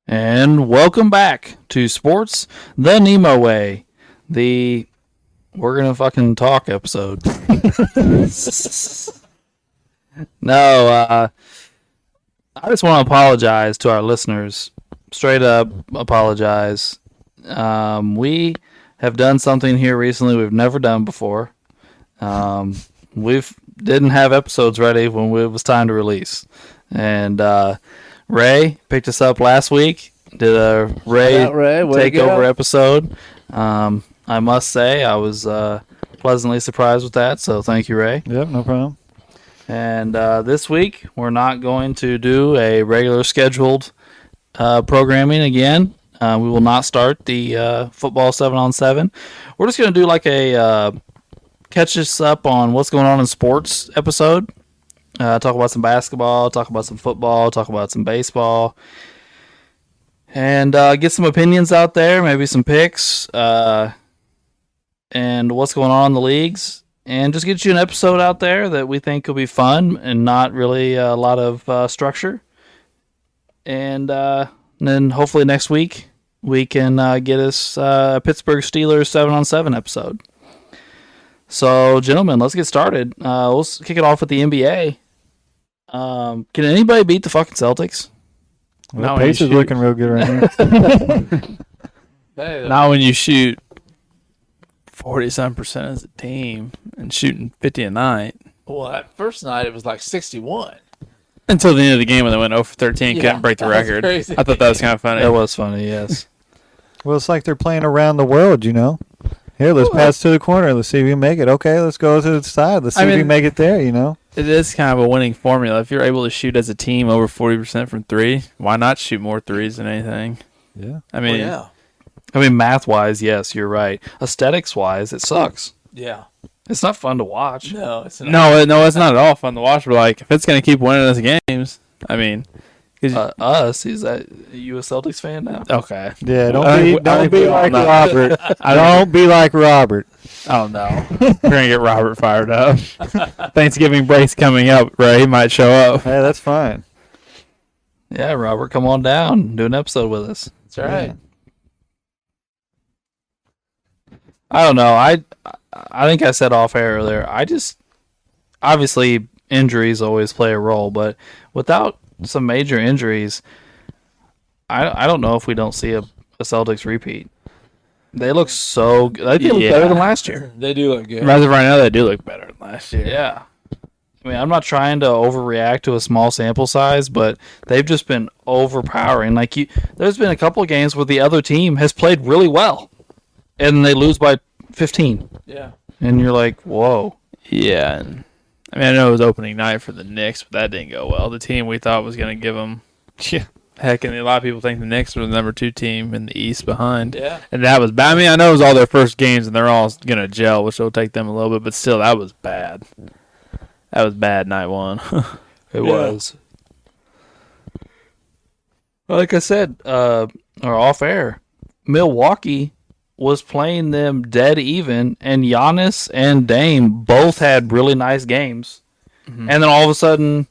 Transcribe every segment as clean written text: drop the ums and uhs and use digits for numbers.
And welcome back to Sports the NEMO Way, the we're gonna fucking talk episode. No, I just want to apologize to our listeners. Straight up apologize. We have done something here recently we've never done before. We've didn't have episodes ready when it was time to release, and Ray picked us up last week. Did a Ray takeover episode. I must say I was pleasantly surprised with that. So thank you, Ray. Yep, no problem. And this week we're not going to do a regular scheduled programming again. We will not start the football 7-on-7. We're just going to do like a catch us up on what's going on in sports episode. Talk about some basketball, talk about some football, talk about some baseball, and get some opinions out there, maybe some picks, and what's going on in the leagues, and just get you an episode out there that we think will be fun and not really a lot of structure. And then hopefully next week we can get us a Pittsburgh Steelers 7-on-7 episode. So, gentlemen, let's get started. Let's kick it off with the NBA. Can anybody beat the fucking Celtics? Well, Pace is looking real good right now. Not when you shoot 40-some% as a team and shooting 50 a night. Well, that first night it was like 61. Until the end of the game when they went 0 for 13, couldn't break the record. Crazy. I thought that was kind of funny. That was funny, yes. Well, it's like they're playing around the world, you know. Here, let's pass to the corner. Let's see if we can make it. Okay, let's go to the side. Let's see if we can make it there, you know. It is kind of a winning formula. If you're able to shoot as a team over 40% from three, why not shoot more threes than anything? Yeah. I mean, math-wise, yes, you're right. Aesthetics-wise, it sucks. Yeah. It's not fun to watch. No, it's not. No, it's not at all fun to watch. But like, if it's going to keep winning us games, I mean, us, is that you a Celtics fan now? Okay. Yeah, don't be like Robert. Don't be like Robert. Oh no, we're gonna get Robert fired up. Thanksgiving break's coming up, Ray. He might show up. Hey, that's fine. Yeah, Robert, come on down, do an episode with us. That's right. Yeah. I don't know. I think I said off air earlier. I just obviously injuries always play a role, but without some major injuries, I don't know if we don't see a Celtics repeat. They look so good. They look better than last year. They do look good. As of right now, they do look better than last year. Yeah. I mean, I'm not trying to overreact to a small sample size, but they've just been overpowering. There's been a couple of games where the other team has played really well, and they lose by 15. Yeah. And you're like, whoa. Yeah. And, I mean, I know it was opening night for the Knicks, but that didn't go well. The team we thought was going to give them... Yeah. Heck, and a lot of people think the Knicks were the number 2 team in the East behind. Yeah. And that was bad. I mean, I know it was all their first games, and they're all going to gel, which will take them a little bit, but still, that was bad. That was bad night one. It was. Like I said, or off air, Milwaukee was playing them dead even, and Giannis and Dame both had really nice games. Mm-hmm. And then all of a sudden...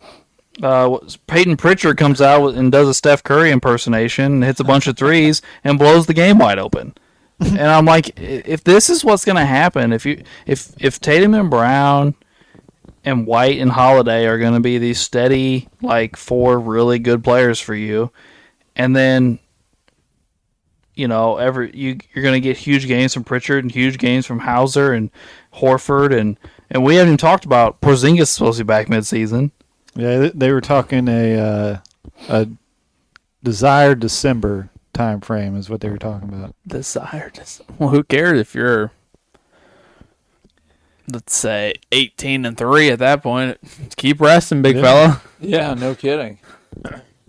Peyton Pritchard comes out and does a Steph Curry impersonation and hits a bunch of threes and blows the game wide open. And I'm like, if this is what's going to happen, if Tatum and Brown and White and Holiday are going to be these steady, like, 4 really good players for you, and then, you know, you're going to get huge games from Pritchard and huge games from Hauser and Horford, and we haven't even talked about Porzingis supposed to be back midseason. Yeah, they were talking a desired December time frame is what they were talking about. Desired. Well, who cares if you're, let's say, 18-3 at that point? Keep resting, big fella. Yeah, no kidding.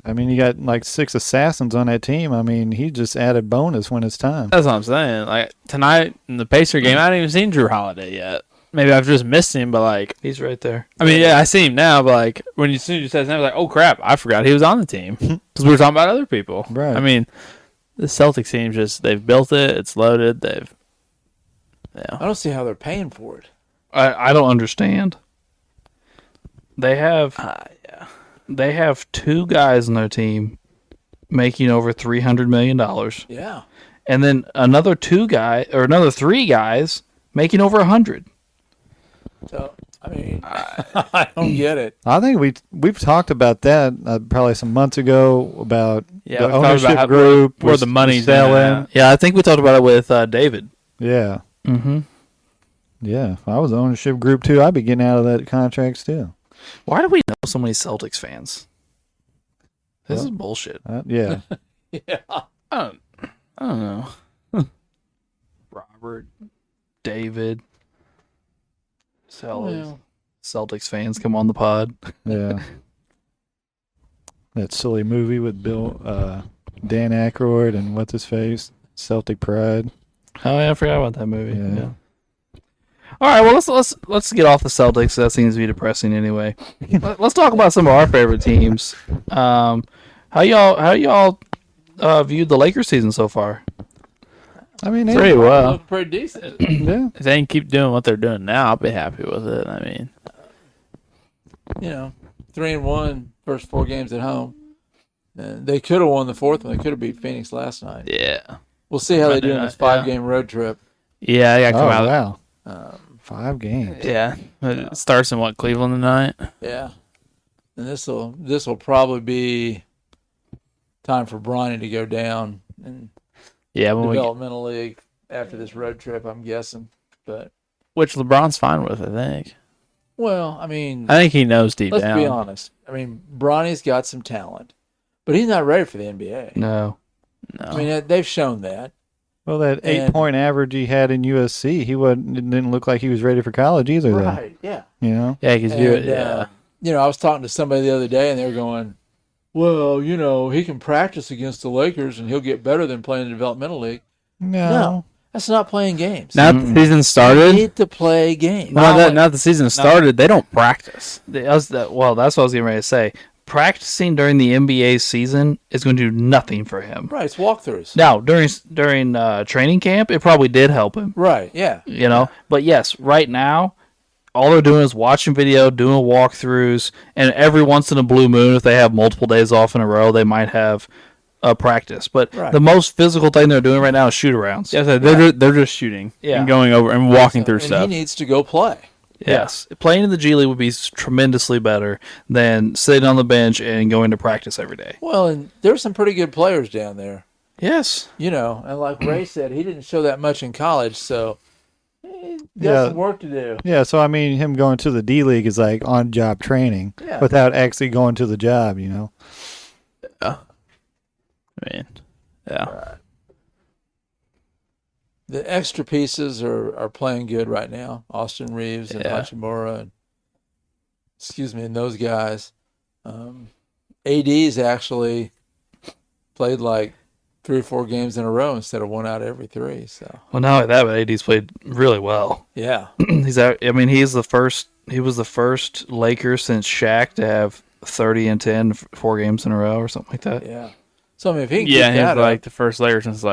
I mean, you got like 6 assassins on that team. I mean, he just added bonus when it's time. That's what I'm saying. Like tonight in the Pacer game, I haven't even seen Drew Holiday yet. Maybe I've just missed him, but like he's right there. I mean, yeah, I see him now, but like when as soon as you said his name, I was like, oh crap, I forgot he was on the team because we were talking about other people. Right. I mean, the Celtics team they've built it, it's loaded. I don't see how they're paying for it. I don't understand. They have 2 guys on their team making over $300 million. Yeah. And then another three guys making over 100. So, I mean, I don't get it. I think we've talked about that probably some months ago about Yeah, the we talked ownership about group where was the money's selling. Yeah, I think we talked about it with David. Yeah, Mm-hmm. yeah. If I was the ownership group too, I'd be getting out of that contract still. Why do we know so many Celtics fans? This Well, is bullshit. Yeah. Yeah. I don't know. Robert, David, Well, Celtics fans come on the pod. Yeah. That silly movie with Dan Aykroyd and what's his face, Celtic Pride. Oh yeah, I forgot about that movie. Yeah. Yeah. All right, well let's get off the Celtics. That seems to be depressing anyway. Let's talk about some of our favorite teams. How y'all viewed the Lakers season so far? I mean, Pretty well. look pretty decent. yeah. If they can keep doing what they're doing now, I'll be happy with it. I mean, 3-1 first 4 games at home. And they could have won the fourth one. They could have beat Phoenix last night. yeah. We'll see how they do in this Monday night, 5-game road trip. Yeah, I got to come out. Wow. Um, 5 games. Yeah. It starts in Cleveland tonight? yeah, and this will probably be time for Bronny to go down in Yeah, developmental league after this road trip. I'm guessing, but which LeBron's fine with, I think. well, I mean, I think he knows deep let's down. be honest. I mean, Bronny's got some talent, but he's not ready for the NBA. No. No. I mean, they've shown that. Well, that And- 8-point average he had in USC, didn't look like he was ready for college either. Though, Right? Yeah. you know. yeah, because And, I was talking to somebody the other day, and they were going, "Well, he can practice against the Lakers, and he'll get better than playing in the developmental league." No, that's not playing games. now that the season You started, need to play games. now the season started, they don't practice. That's what I was getting ready to say. Practicing during the NBA season is going to do nothing for him. Right, it's walkthroughs. Now, during training camp, it probably did help him. Right, yeah. But yes, right now, all they're doing is watching video, doing walkthroughs, and every once in a blue moon, if they have multiple days off in a row, they might have a practice. But Right. the most physical thing they're doing right now is shoot-arounds. Yeah, so they're just shooting and going over and walking through And stuff. he needs to go play. Yes. Playing in the G League would be tremendously better than sitting on the bench and going to practice every day. Well, and there's some pretty good players down there. Yes. And like Ray said, he didn't show that much in college, so he's got Yeah. some work to do. Yeah, so I mean, him going to the D League is like on-job training Yeah. without actually going to the job. You know. I mean, yeah. The extra pieces are playing good right now. Austin Reeves and Yeah. Hachimura, and those guys. AD's actually played like 3 or 4 games in a row instead of 1 out of every 3. So Well, not only that, but AD's played really well. yeah, He's out. I mean, he was the first Laker since Shaq to have 30 and 10 4 games in a row or something like that. yeah. So I mean, if he can Yeah, keep he's that like up, the first Laker since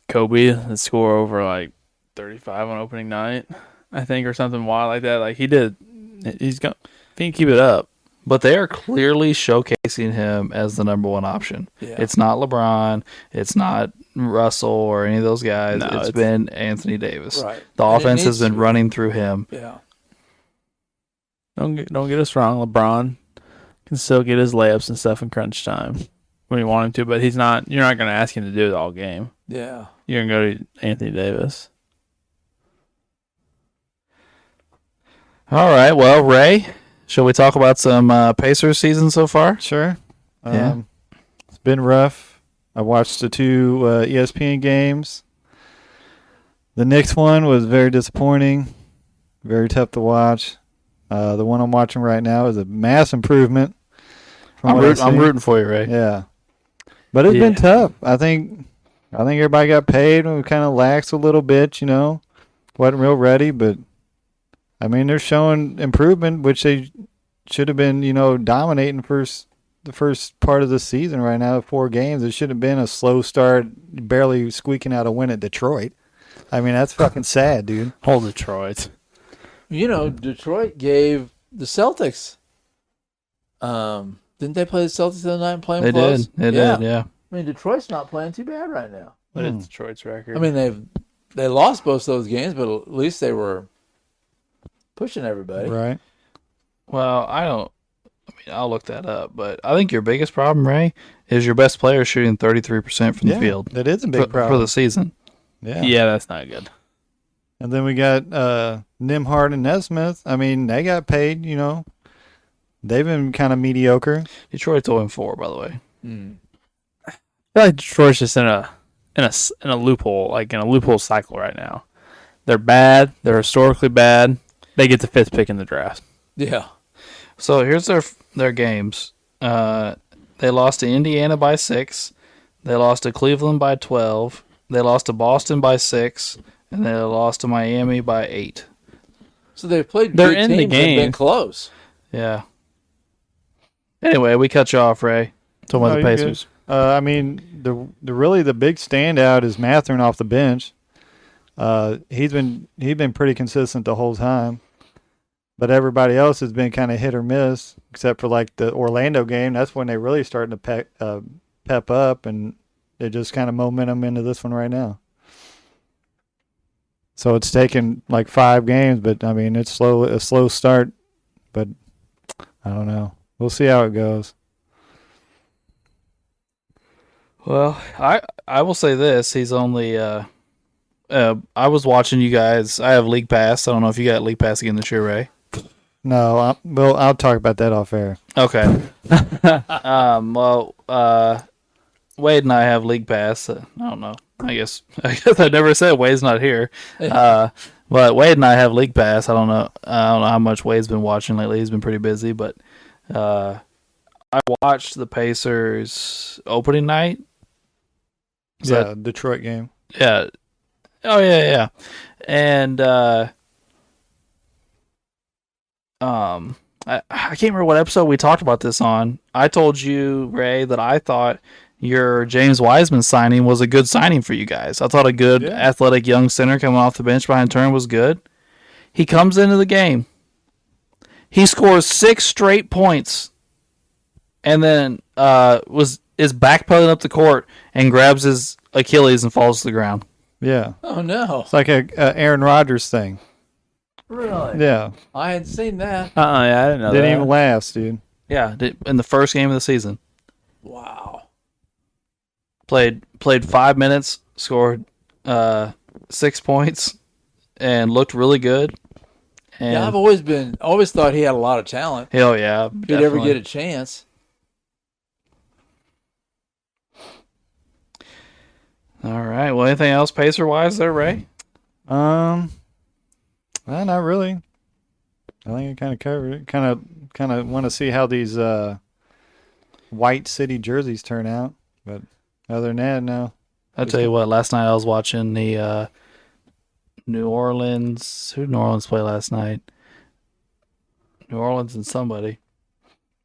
Kobe to score over 35 on opening night, I think, or something wild like that. Like he did. He's going. If he can keep it up. But they are clearly showcasing him as the number one option. Yeah. It's not LeBron. It's not Russell or any of those guys. No, it's been Anthony Davis. right? The And it offense has needs been to. running through him. Yeah, Don't get us wrong. LeBron can still get his layups and stuff in crunch time when you want him to, but he's not. You're not going to ask him to do it all game. yeah. You're going to go to Anthony Davis. All right. Well, Ray, shall we talk about some Pacers season so far? Sure. Yeah. It's been rough. I watched the 2 ESPN games. The Knicks one was very disappointing, very tough to watch. The one I'm watching right now is a mass improvement. I'm rooting for you, Ray. Yeah, but it's been tough. I think everybody got paid and we kind of laxed a little bit. Wasn't real ready, but I mean they're showing improvement, which they should have been, dominating the first part of the season right now, 4 games. It should have been a slow start, barely squeaking out a win at Detroit. I mean, that's fucking sad, dude. Hold Detroit. Detroit gave the Celtics. Didn't they play the Celtics the other night and play them They close? did. They did. Yeah. I mean, Detroit's not playing too bad right now. But it's Detroit's record. I mean, they lost both those games, but at least they were pushing everybody. Right. Well, I'll look that up, but I think your biggest problem, Ray, is your best player shooting 33% from the field. That is a big problem for the season. Yeah, that's not good. And then we got Nimhard and Nesmith. I mean, they got paid, you know. They've been kind of mediocre. Detroit's 0-4, by the way. I feel like Detroit's just in a loophole, like in a loophole cycle right now. They're bad. They're historically bad. They get the 5th pick in the draft. Yeah. So here's their games. They lost to Indiana by 6. They lost to Cleveland by 12. They lost to Boston by 6, and they lost to Miami by 8. So they've played. They're good in the teams and game. been close. Yeah. Anyway, we cut you off, Ray. Talking about the you're Pacers. good. I mean, the really the big standout is Matherin off the bench. He's been pretty consistent the whole time, but everybody else has been kind of hit or miss, except for like the Orlando game. That's when they really starting to pep up, and they're just kind of momentum into this one right now. So it's taken like 5 games, but I mean it's a slow start, but I don't know. We'll see how it goes. Well, I will say this. He's only I was watching you guys. I have League Pass. I don't know if you got League Pass again this year, Ray. No, I'll talk about that off air. Okay. Wade and I have League Pass. I don't know. I guess I never said Wade's not here. But Wade and I have League Pass. I don't know how much Wade's been watching lately. He's been pretty busy, but I watched the Pacers opening night. Detroit game. Yeah. Oh yeah. And I can't remember what episode we talked about this on. I told you, Ray, that I thought your James Wiseman signing was a good signing for you guys. I thought a good athletic young center coming off the bench behind Turner was good. He comes into the game. He scores 6 straight points, and then is backpedaling up the court and grabs his Achilles and falls to the ground. Yeah. Oh no! It's like a Aaron Rodgers thing. Really? Yeah. I hadn't seen that. Yeah, I didn't know Didn't that. even last, dude. Yeah, in the first game of the season. Wow. Played 5 minutes, scored 6 points, and looked really good. And Yeah, I've always thought he had a lot of talent. hell yeah, If he'd ever get a chance. All right. Well, anything else Pacer wise there, Ray? Well, not really. I think I kind of covered it. Kind of want to see how these white city jerseys turn out, but other than that, no. I'll tell you what. Last night I was watching the New Orleans. Who did New Orleans play last night? New Orleans and somebody.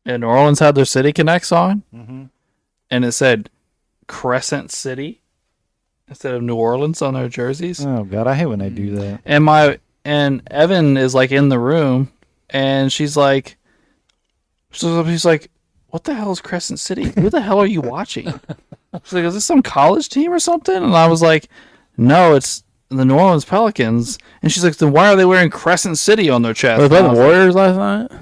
And New Orleans had their City Connects on, and it said Crescent City instead of New Orleans on their jerseys. Oh God, I hate when they do that. And Evan is like in the room, and she's like, "What the hell is Crescent City? Who the hell are you watching?" She's like, "Is this some college team or something?" And I was like, "No, it's the New Orleans Pelicans." And she's like, "Then why are they wearing Crescent City on their chest?" Was that the Warriors last night?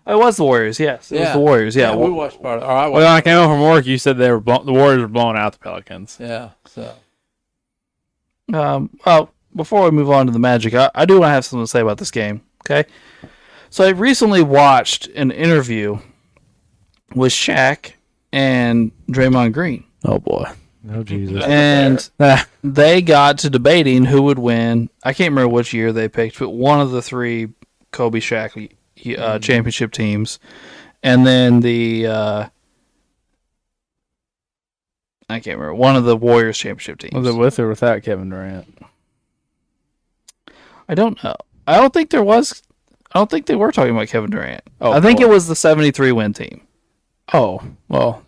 It was the Warriors. Yes, it was the Warriors. Yeah, we watched part of it. Well, when I came home from work, you said the Warriors were blowing out the Pelicans. Yeah, so. Well, before we move on to the Magic, I do want to have something to say about this game. Okay, so I recently watched an interview with Shaq and Draymond Green. Oh boy. Oh Jesus. And they got to debating who would win. I can't remember which year they picked, but one of the 3 Kobe Shaq championship teams, and then the I can't remember, one of the Warriors championship teams. Was it with or without Kevin Durant? I don't know. I don't think they were talking about Kevin Durant. Oh, I think it was the 73 win team. Oh, well,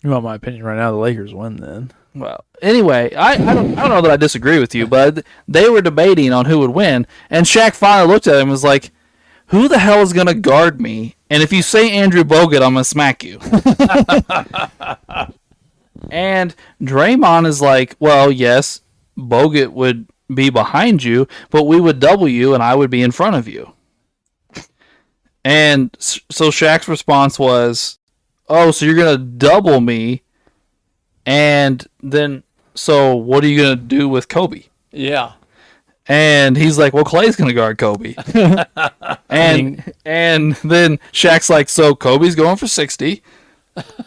you want my opinion right now? The Lakers win then. Well, anyway, I don't know that I disagree with you, but they were debating on who would win, and Shaq finally looked at him and was like, "Who the hell is going to guard me? And if you say Andrew Bogut, I'm going to smack you." And Draymond is like, well, yes, Bogut would be behind you, but we would double you and I would be in front of you. And so Shaq's response was, oh, so you're going to double me, and then, so what are you going to do with Kobe? Yeah. And he's like, well, Clay's going to guard Kobe. and then Shaq's like, so Kobe's going for 60.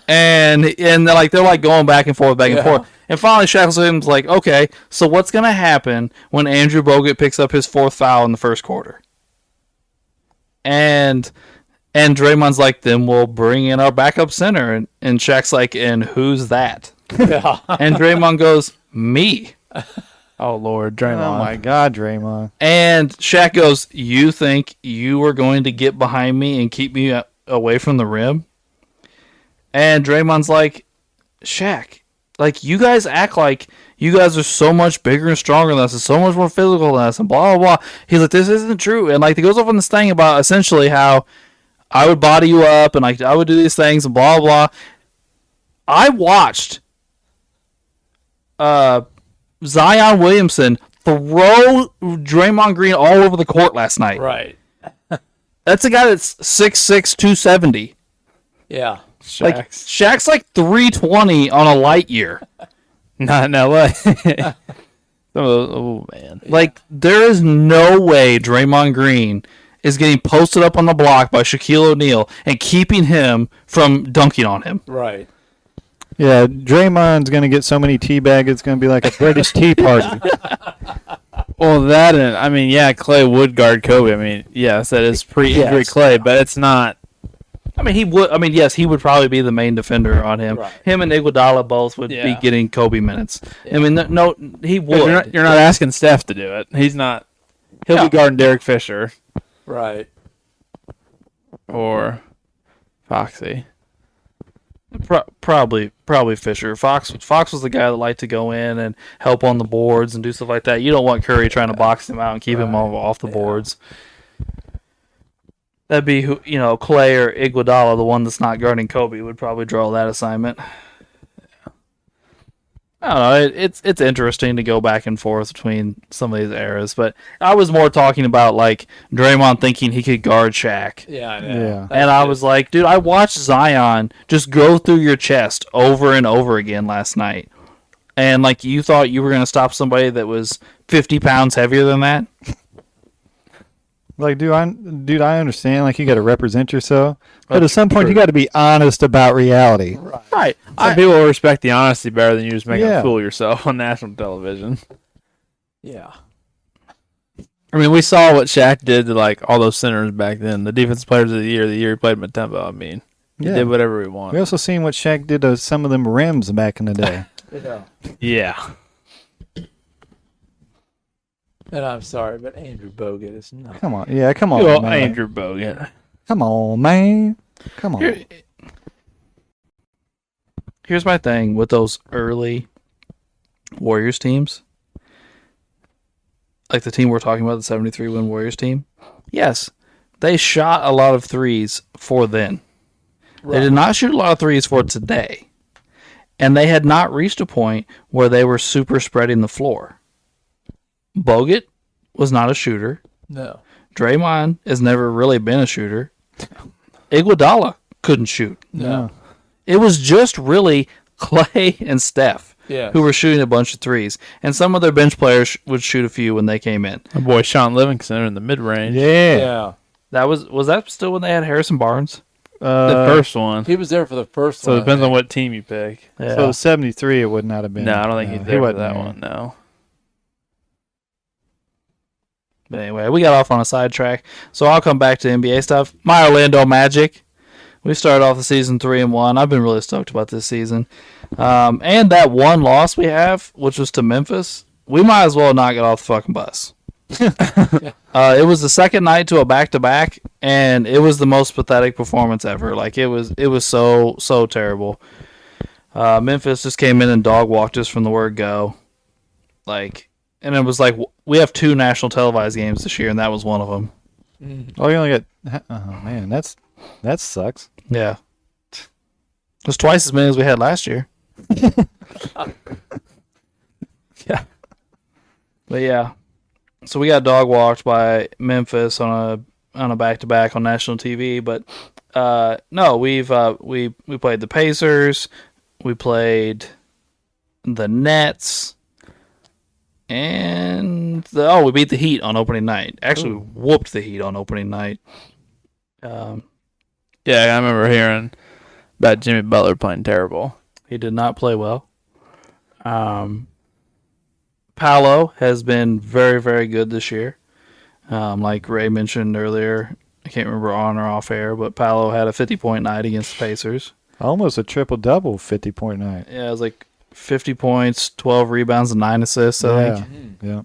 And they're like going back and forth. And finally Shaq's like, okay, so what's going to happen when Andrew Bogut picks up his 4th foul in the first quarter? And Draymond's like, then we'll bring in our backup center. And Shaq's like, and who's that? Yeah. And Draymond goes, me. Oh, Lord, Draymond. Oh, my God, Draymond. And Shaq goes, you think you were going to get behind me and keep me away from the rim? And Draymond's like, Shaq, like, you guys act like you guys are so much bigger and stronger than us and so much more physical than us and blah, blah, blah. He's like, this isn't true. And, like, he goes off on this thing about essentially how I would body you up and, like, I would do these things and blah, blah. I watched Zion Williamson throw Draymond Green all over the court last night. Right. That's a guy that's 6'6", 270. Yeah. Shaq's like 320 on a light year. Not in LA. Oh, man. Like, there is no way Draymond Green is getting posted up on the block by Shaquille O'Neal and keeping him from dunking on him. Right. Yeah, Draymond's going to get so many teabags, it's going to be like a British tea party. Well, that and, I mean, yeah, Clay would guard Kobe. I mean, yes, that is pre-injury Clay, but it's not. I mean, he would. I mean, yes, he would probably be the main defender on him. Right. Him and Iguodala both would be getting Kobe minutes. Yeah. I mean, no, he would. You're not asking Steph to do it. He's not. He'll be guarding Derek Fisher. Right. Or Foxy. Probably Fisher. Fox was the guy that liked to go in and help on the boards and do stuff like that. You don't want Curry trying to box him out and keep him off the boards. That'd be Clay or Iguodala, the one that's not guarding Kobe, would probably draw that assignment. I don't know. It's interesting to go back and forth between some of these eras, but I was more talking about like Draymond thinking he could guard Shaq. Yeah, I know. Yeah. And I was like, dude, I watched Zion just go through your chest over and over again last night. And like, you thought you were going to stop somebody that was 50 pounds heavier than that? Like, dude, I understand. Like, you got to represent yourself, but at some point, you got to be honest about reality. Right. Some people will respect the honesty better than you just making a fool of yourself on national television. Yeah. I mean, we saw what Shaq did to like all those centers back then. The defensive players of the year he played Matemba. I mean, he did whatever he wanted. We also seen what Shaq did to some of them rims back in the day. Yeah. And I'm sorry, but Andrew Bogut is not. Come on. Yeah, come on, man. Andrew Bogut. Come on, man. Come on. Here's my thing with those early Warriors teams. Like the team we're talking about, the 73-win Warriors team. Yes, they shot a lot of threes for then. Right. They did not shoot a lot of threes for today. And they had not reached a point where they were super spreading the floor. Bogut was not a shooter. No. Draymond has never really been a shooter. Iguodala couldn't shoot. No. It was just really Clay and Steph who were shooting a bunch of threes. And some of their bench players would shoot a few when they came in. My boy Sean Livingston in the mid-range. Yeah. That was that still when they had Harrison Barnes? The first one. He was there for the first one. So it depends on what team you pick. Yeah. So 73 it would not have been. No, I don't think he's there for that one, no. But anyway, we got off on a sidetrack, so I'll come back to NBA stuff. My Orlando Magic. We started off the season 3-1. I've been really stoked about this season. And that one loss we have, which was to Memphis, we might as well not get off the fucking bus. It was the second night to a back-to-back, and it was the most pathetic performance ever. Like, it was so terrible. Memphis just came in and dog-walked us from the word go. Like, and it was like, we have 2 national televised games this year, and that was one of them. Oh, you only got... Oh, man, that sucks. Yeah. It was twice as many as we had last year. Yeah. But yeah, so we got dog walked by Memphis on a back to back on national TV. But no, we played the Pacers, we played the Nets, and we beat the Heat on opening night. Actually, we whooped the Heat on opening night. Yeah, I remember hearing about Jimmy Butler playing terrible. He did not play well. Paolo has been very, very good this year. Like Ray mentioned earlier, I can't remember on or off air, but Paolo had a 50-point night against the Pacers. Almost a triple-double 50-point night. Yeah, it was like 50 points, 12 rebounds, and 9 assists, I think. Yeah.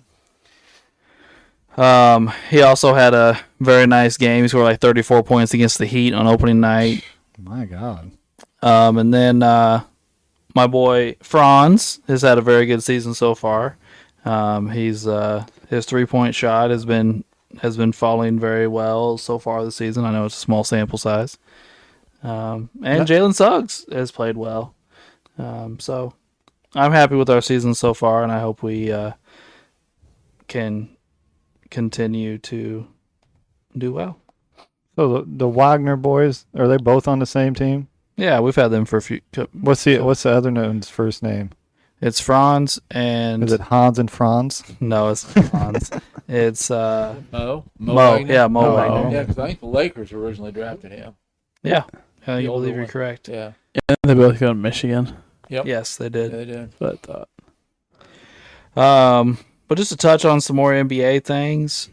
He also had a very nice game. He scored like 34 points against the Heat on opening night. My God. And then my boy Franz has had a very good season so far. His 3-point shot has been falling very well so far this season. I know it's a small sample size. And Jalen Suggs has played well. So I'm happy with our season so far, and I hope we can continue to do well. So the Wagner boys, are they both on the same team? Yeah, we've had them for a few. What's the other one's first name? It's Franz and... Is it Hans and Franz? No, it's Franz. It's Mo. Wagner? Yeah, Mo Oh. Wagner. Yeah, because I think the Lakers originally drafted him. Yeah, I The older believe you're one. correct. Yeah. Yeah, they both go to Michigan. Yep. Yes, they Yeah, did. they did. That's what I thought. But just to touch on some more NBA things,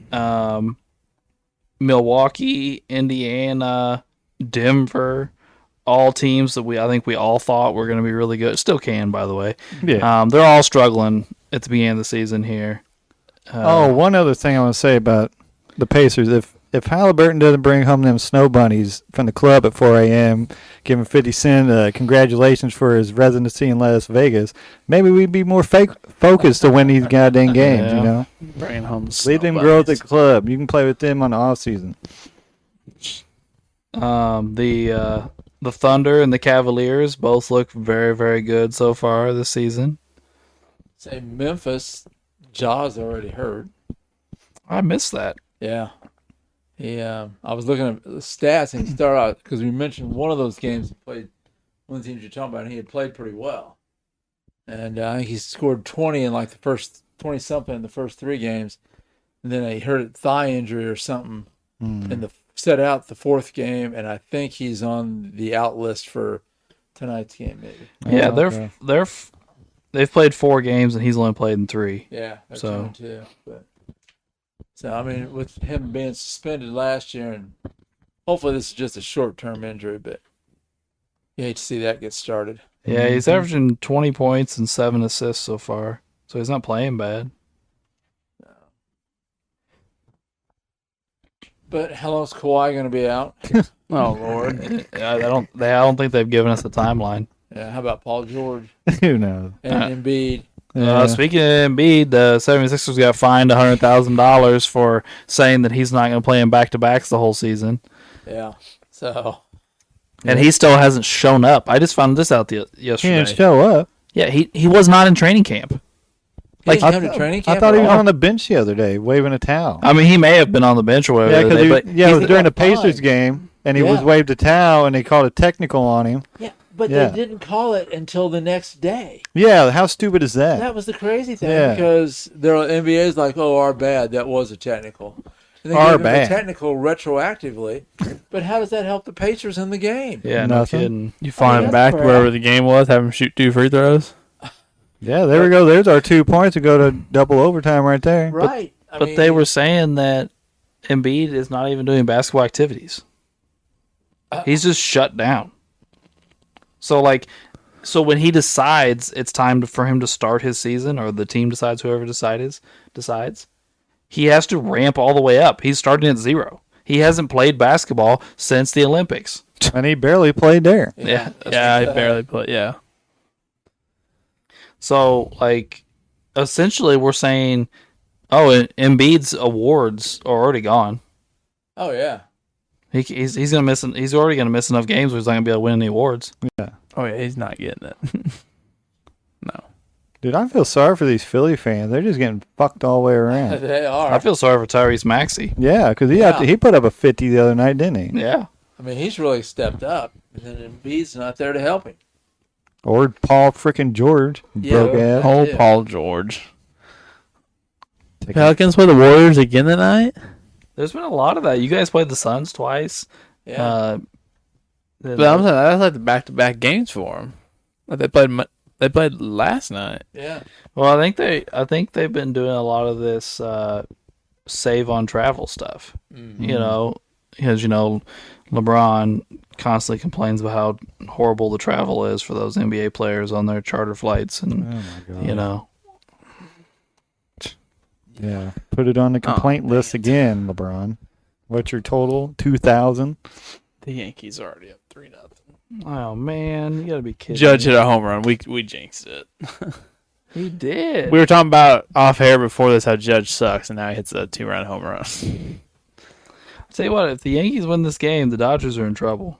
Milwaukee, Indiana, Denver, all teams that I think we all thought were going to be really good. Still can, by the way. Yeah. They're all struggling at the beginning of the season here. One other thing I want to say about the Pacers. If Halliburton doesn't bring home them snow bunnies from the club at 4 a.m., give him 50 cent congratulations for his residency in Las Vegas, maybe we'd be more focused to win these goddamn games, Yeah. you know? Bringing home the Leave them snow girls at bunnies. the club. You can play with them on the off season. The Thunder and the Cavaliers both look very, very good so far this season. Say Memphis, Ja's already hurt. I missed that. Yeah. I was looking at the stats, and he started out, because we mentioned one of those games he played, one of the teams you're talking about, and he had played pretty well. And I think he scored 20 in like the first 20-something in the first 3 games. And then he hurt a thigh injury or something in the set out the 4th game, and I think he's on the out list for tonight's game, maybe. Yeah, okay. they've played 4 games and he's only played in 3. Yeah, they're So- 2-2. But so I mean, with him being suspended last year, and hopefully this is just a short-term injury, but you hate to see that get started. Yeah, he's averaging 20 points and 7 assists so far, so he's not playing bad. But how long is Kawhi going to be out? Oh Lord. I don't think they've given us a timeline. Yeah, how about Paul George Who knows? and Embiid? Yeah. Speaking of Embiid, the 76ers got fined $100,000 for saying that he's not going to play in back-to-backs the whole season. Yeah. So And he still hasn't shown up. I just found this out He yesterday. didn't show up. Yeah, he was not in training camp. he Like, didn't come to training camp. I thought he at was all? on the bench the other day, waving a towel. I mean, he may have been on the bench or whatever. Yeah, the other day, because but it was during the got fined. Pacers game, and he was Yeah. waved a towel, and they called a technical on him. Yeah, but Yeah. they didn't call it until the next day. Yeah, how stupid is that? That was the crazy thing, Yeah. because their NBA's like, "Oh, our bad. That was a technical." And they Our gave him bad. a technical retroactively. But how does that help the Pacers in the game? yeah, no Nothing. kidding. You find him that's back crap. wherever the game was, have him shoot 2 free throws. Yeah, there we go. There's our 2 points to go to double overtime right there. Right. I But mean, they were saying that Embiid is not even doing basketball activities. He's just shut down. So when he decides it's time for him to start his season, or the team decides, whoever decides, he has to ramp all the way up. He's starting at 0. He hasn't played basketball since the Olympics. And he barely played there. Yeah. Yeah, I barely played. Yeah. So, essentially, we're saying, Embiid's awards are already gone. Oh yeah. He's gonna miss. He's already gonna miss enough games where he's not gonna be able to win any awards. Oh yeah, he's not getting it. No. Dude, I feel sorry for these Philly fans. They're just getting fucked all the way around. They are. I feel sorry for Tyrese Maxey. Yeah, because he put up a 50 the other night, didn't he? Yeah. I mean, he's really stepped up, and then Embiid's not there to help him. Or Paul freaking George, broke ass. Oh, Yeah. Paul George. Pelicans play the Warriors again tonight? There's been a lot of that. You guys played the Suns twice. Yeah. But I'm saying that's like the back-to-back games for them. Like they played last night. Yeah. Well, I think they've been doing a lot of this save on travel stuff. Mm-hmm. You know, because LeBron constantly complains about how horrible the travel is for those NBA players on their charter flights, and Oh my God. Yeah. Put it on the complaint list again, LeBron. What's your total? 2,000? The Yankees are already up 3-0. Oh man, you gotta be kidding! Judge me. hit a home run. We jinxed it. He did. We were talking about off air before this how Judge sucks, and now he hits a 2-run home run. I'll tell you what, if the Yankees win this game, the Dodgers are in trouble.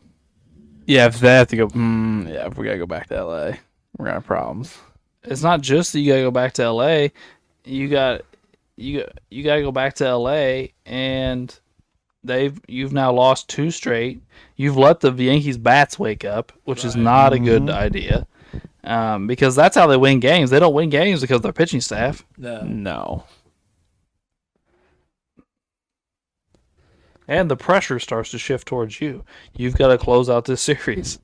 Yeah, if they have to go, if we gotta go back to LA, we're gonna have problems. It's not just that you gotta go back to LA. You gotta go back to LA, and you've now lost 2 straight. You've let the Yankees bats wake up, which is not a good idea. Because that's how they win games. They don't win games because of their pitching staff. No. And the pressure starts to shift towards you. You've got to close out this series.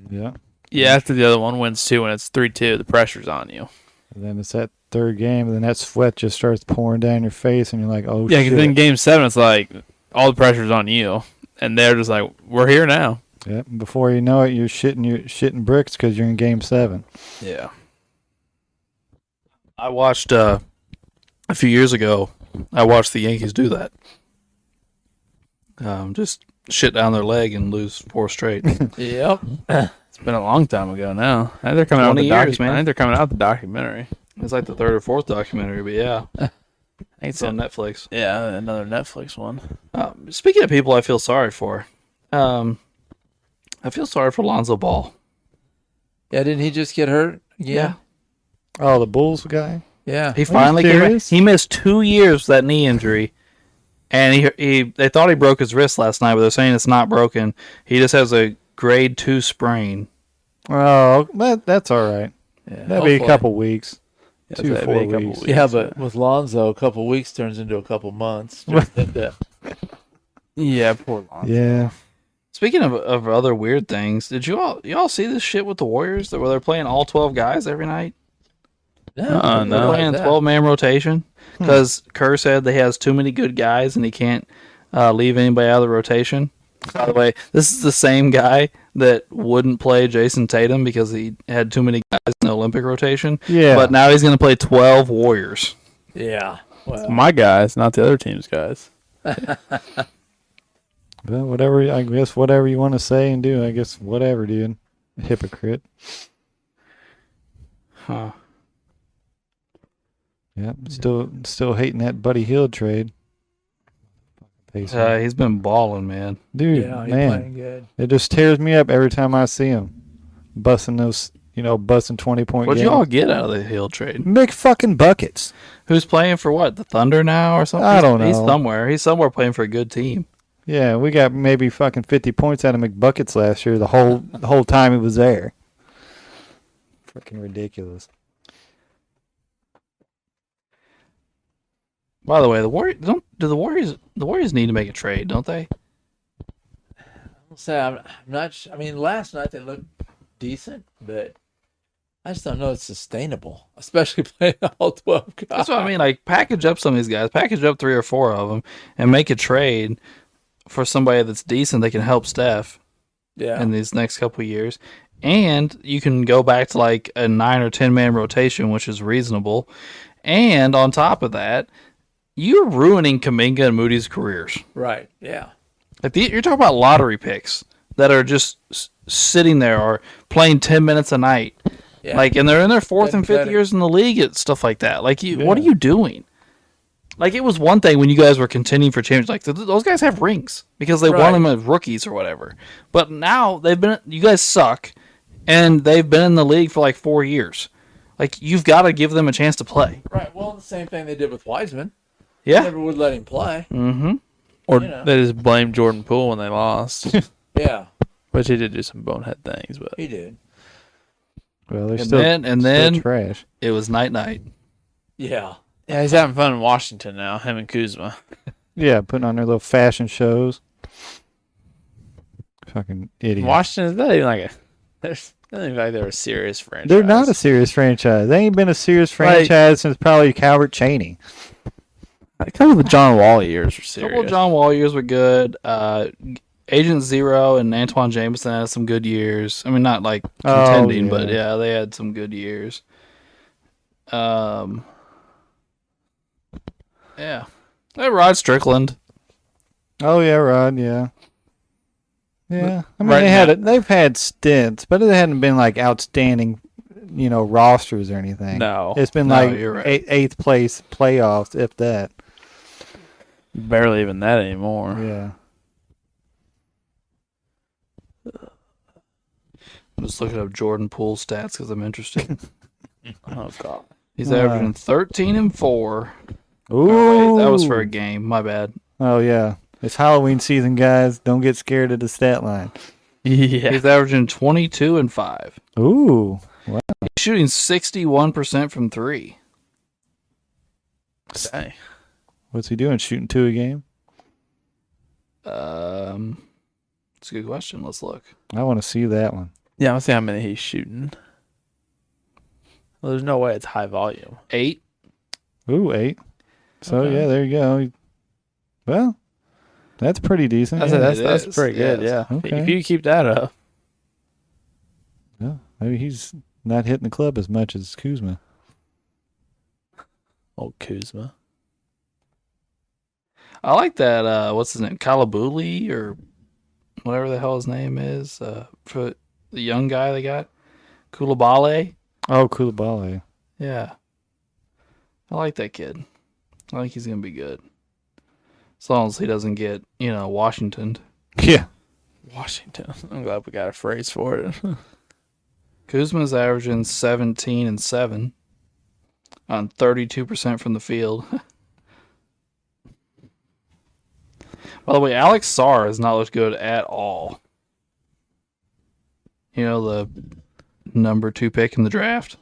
Yeah. Yeah, after the other one wins 2 and it's 3-2, the pressure's on you. And then it's that third game, and then that sweat just starts pouring down your face, and you're like, oh, Yeah, shit. because in Game 7, it's like all the pressure's on you, and they're just like, we're here now. Yep. Before you know it, you're shitting bricks because you're in Game 7. Yeah. I watched a few years ago. I watched the Yankees do that. Just shit down their leg and lose 4 straight. Yep. It's been a long time ago now. I think they're coming out with 20 the years, man. I think they're coming out with the documentary. It's like the 3rd or 4th documentary, but yeah, I think it's on Netflix. Yeah, another Netflix one. Speaking of people I feel sorry for, I feel sorry for Lonzo Ball. Yeah, didn't he just get hurt again? Oh, the Bulls guy? Yeah. He finally came back. serious? He missed 2 years with that knee injury, and they thought he broke his wrist last night, but they're saying it's not broken. He just has a grade 2 sprain. Oh, that's all right. Yeah. That'd be a hopefully. couple weeks. Yeah, 2 that'd 4 be a couple weeks. weeks. Yeah, but with Lonzo, a couple weeks turns into a couple months. Yeah, poor Lonzo. Yeah. Speaking of other weird things, did you all see this shit with the Warriors where they're playing all 12 guys every night? No. They're playing a 12-man rotation because Kerr said that he has too many good guys and he can't leave anybody out of the rotation. By the way, this is the same guy that wouldn't play Jason Tatum because he had too many guys in the Olympic rotation. Yeah. But now he's going to play 12 Warriors. Yeah. It's my guys, not the other team's guys. Well, whatever you want to say and do, I guess whatever, dude. Hypocrite. Huh. Yeah. Still hating that Buddy Hield trade. He's been balling, man. Dude, Yeah, he's man. playing good. It just tears me up every time I see him. Busting those, busting 20-point What'd games. you all get out of the Hill trade? Make fucking buckets. Who's playing for what? The Thunder now or something? I don't know. He's somewhere. He's somewhere playing for a good team. Yeah, we got maybe fucking 50 points out of McBuckets last year. The whole time he was there. Freaking ridiculous. By the way, the Warriors need to make a trade, don't they? I'll say I'm not. I mean, last night they looked decent, but I just don't know it's sustainable, especially playing all 12 guys. That's what I mean. Like, package up some of these guys, package up 3 or 4 of them, and make a trade for somebody that's decent that can help Steph Yeah. in these next couple of years. And you can go back to like a 9 or 10 man rotation, which is reasonable. And on top of that, you're ruining Kuminga and Moody's careers. Right. Yeah. Like you're talking about lottery picks that are just sitting there or playing 10 minutes a night. Yeah. Like, and they're in their 4th and 5th Pathetic. years in the league and stuff like that. Like, what are you doing? Like, it was one thing when you guys were contending for champions. Like, those guys have rings because they won them as rookies or whatever. But now you guys suck, and they've been in the league for like 4 years. Like, you've got to give them a chance to play. Right. Well, the same thing they did with Wiseman. Yeah. Never would let him play. Mm-hmm. Or You know. they just blamed Jordan Poole when they lost. Yeah, Which he did do some bonehead things, but he did. Well, they're And still, then still trash. it was night. Yeah. yeah, he's having fun in Washington now. Him and Kuzma. Yeah, putting on their little fashion shows. Fucking idiot. Washington is not even like a. There's nothing like they're a serious franchise. They're not a serious franchise. They ain't been a serious franchise since probably Calvert Chaney. A couple of the John Wall years were A serious. couple of John Wall years were good. Agent Zero and Antoine Jameson had some good years. I mean, not like contending, but yeah, they had some good years. Yeah. Hey, Rod Strickland. Oh yeah, Rod. Yeah. Yeah. I mean, Right they've had stints, but it hadn't been like outstanding, rosters or anything. No. It's been No, like you're right. eighth place playoffs, if that. Barely even that anymore. Yeah. I'm just looking up Jordan Poole stats because I'm interested. Oh god. He's averaging 13 and 4. Ooh. Oh, wait, that was for a game. My bad. Oh yeah. It's Halloween season, guys. Don't get scared of the stat line. Yeah. He's averaging 22 and 5. Ooh. He's shooting 61% from 3. Okay. What's he doing? Shooting 2 a game? It's a good question. Let's look. I want to see that one. Yeah, I want to see how many he's shooting. Well, there's no way it's high volume. 8. Ooh, 8. So Okay. yeah, there you go. Well, that's pretty decent. That's yeah. that's is. pretty good. Yes. Yeah. Okay. If you keep that up, Yeah, maybe he's not hitting the club as much as Kuzma. old Kuzma. I like that. What's his name? Kalabuli or whatever the hell his name is. For the young guy they got. Koulibaly. Oh, Koulibaly. Yeah. I like that kid. I think he's going to be good. As long as he doesn't get, Washington. Yeah. Washington. I'm glad we got a phrase for it. Kuzma's averaging 17 and 7 on 32% from the field. By the way, Alex Sarr has not looked good at all. The number 2 pick in the draft.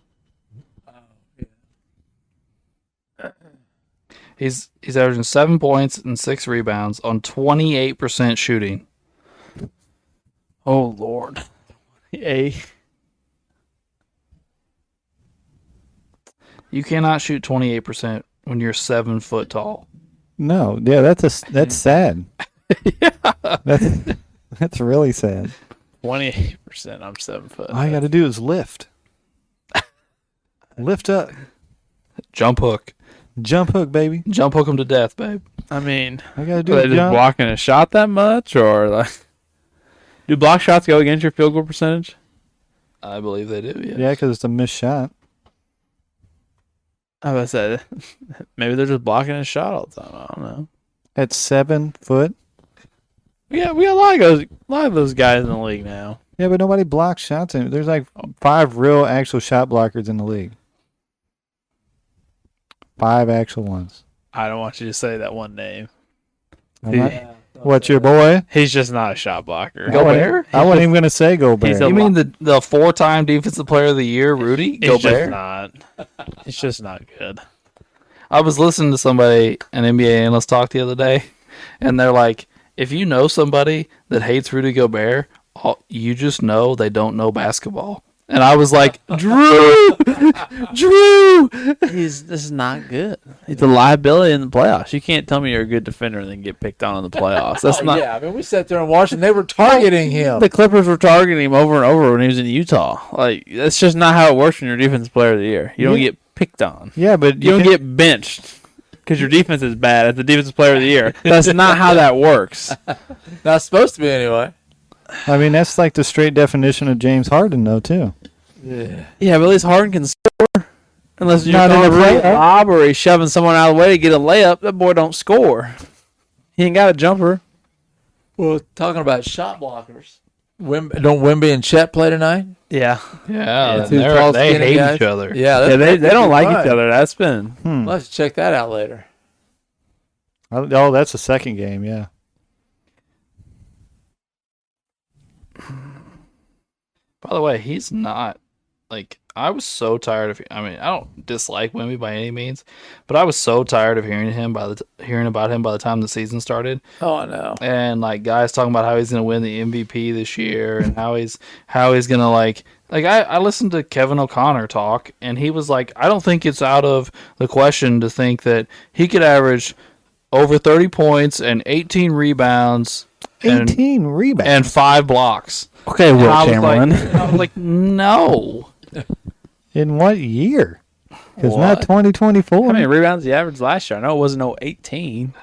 He's averaging 7 points and 6 rebounds on 28% shooting. Oh Lord. Hey. You cannot shoot 28% when you're 7 foot tall. No, yeah, that's sad. That's really sad. 28%. I'm 7 foot. All you got to do is lift. Lift up. Jump hook. Jump hook, baby. Jump hook him to death, babe. I mean, I got to do are they is just jump. blocking a shot that much, or like, do block shots go against your field goal percentage? I believe they do, yeah. Yeah, because it's a missed shot. I was say maybe they're just blocking his shot all the time. I don't know. At 7 foot. We got a lot of those guys in the league now. Yeah, but nobody blocks shots. There's like 5 real actual shot blockers in the league. 5 actual ones. I don't want you to say that one name. I'm not- What's your boy? He's just not a shot blocker. Gobert? I wasn't even going to say Gobert. He's a- You mean the 4-time defensive player of the year, Rudy He's just Gobert? not. He's just not good. I was listening to somebody, an NBA analyst, talk the other day, and they're like, if you know somebody that hates Rudy Gobert, you just know they don't know basketball. And I was like, Drew! This is not good. He's a liability in the playoffs. You can't tell me you're a good defender and then get picked on in the playoffs. That's not. Yeah, I mean, we sat there and watched, and they were targeting him. The Clippers were targeting him over and over when he was in Utah. Like, that's just not how it works when you're defensive player of the year. You don't get picked on. Yeah, but You don't get benched because your defense is bad as the defensive player of the year. That's not how that works. Not supposed to be anyway. I mean, that's like the straight definition of James Harden, though, too. Yeah. Yeah, but at least Harden can score. Unless you're Not in calling a for a playoff. lob or he's shoving someone out of the way to get a layup. That boy don't score. He ain't got a jumper. Well, talking about shot blockers, Don't Wemby and Chet play tonight? Yeah. Yeah, two tall, they skinny hate guys. each other. Yeah, They don't like right. each other. That's been. We'll have to check that out later. Oh, that's the second game. Yeah. By the way, he's not like I was so tired of. I mean, I don't dislike Wemby by any means, but I was so tired of hearing about him by the time the season started. Oh, I know. And like guys talking about how he's gonna win the MVP this year and how he's gonna like I listened to Kevin O'Connor talk and he was like, I don't think it's out of the question to think that he could average over 30 points and 18 rebounds 18 rebounds and 5 blocks. Okay, Will I was Chamberlain. like, I was like, no. in what year? Because What? not 2024. How many rebounds he averaged last year? I know it wasn't no 18.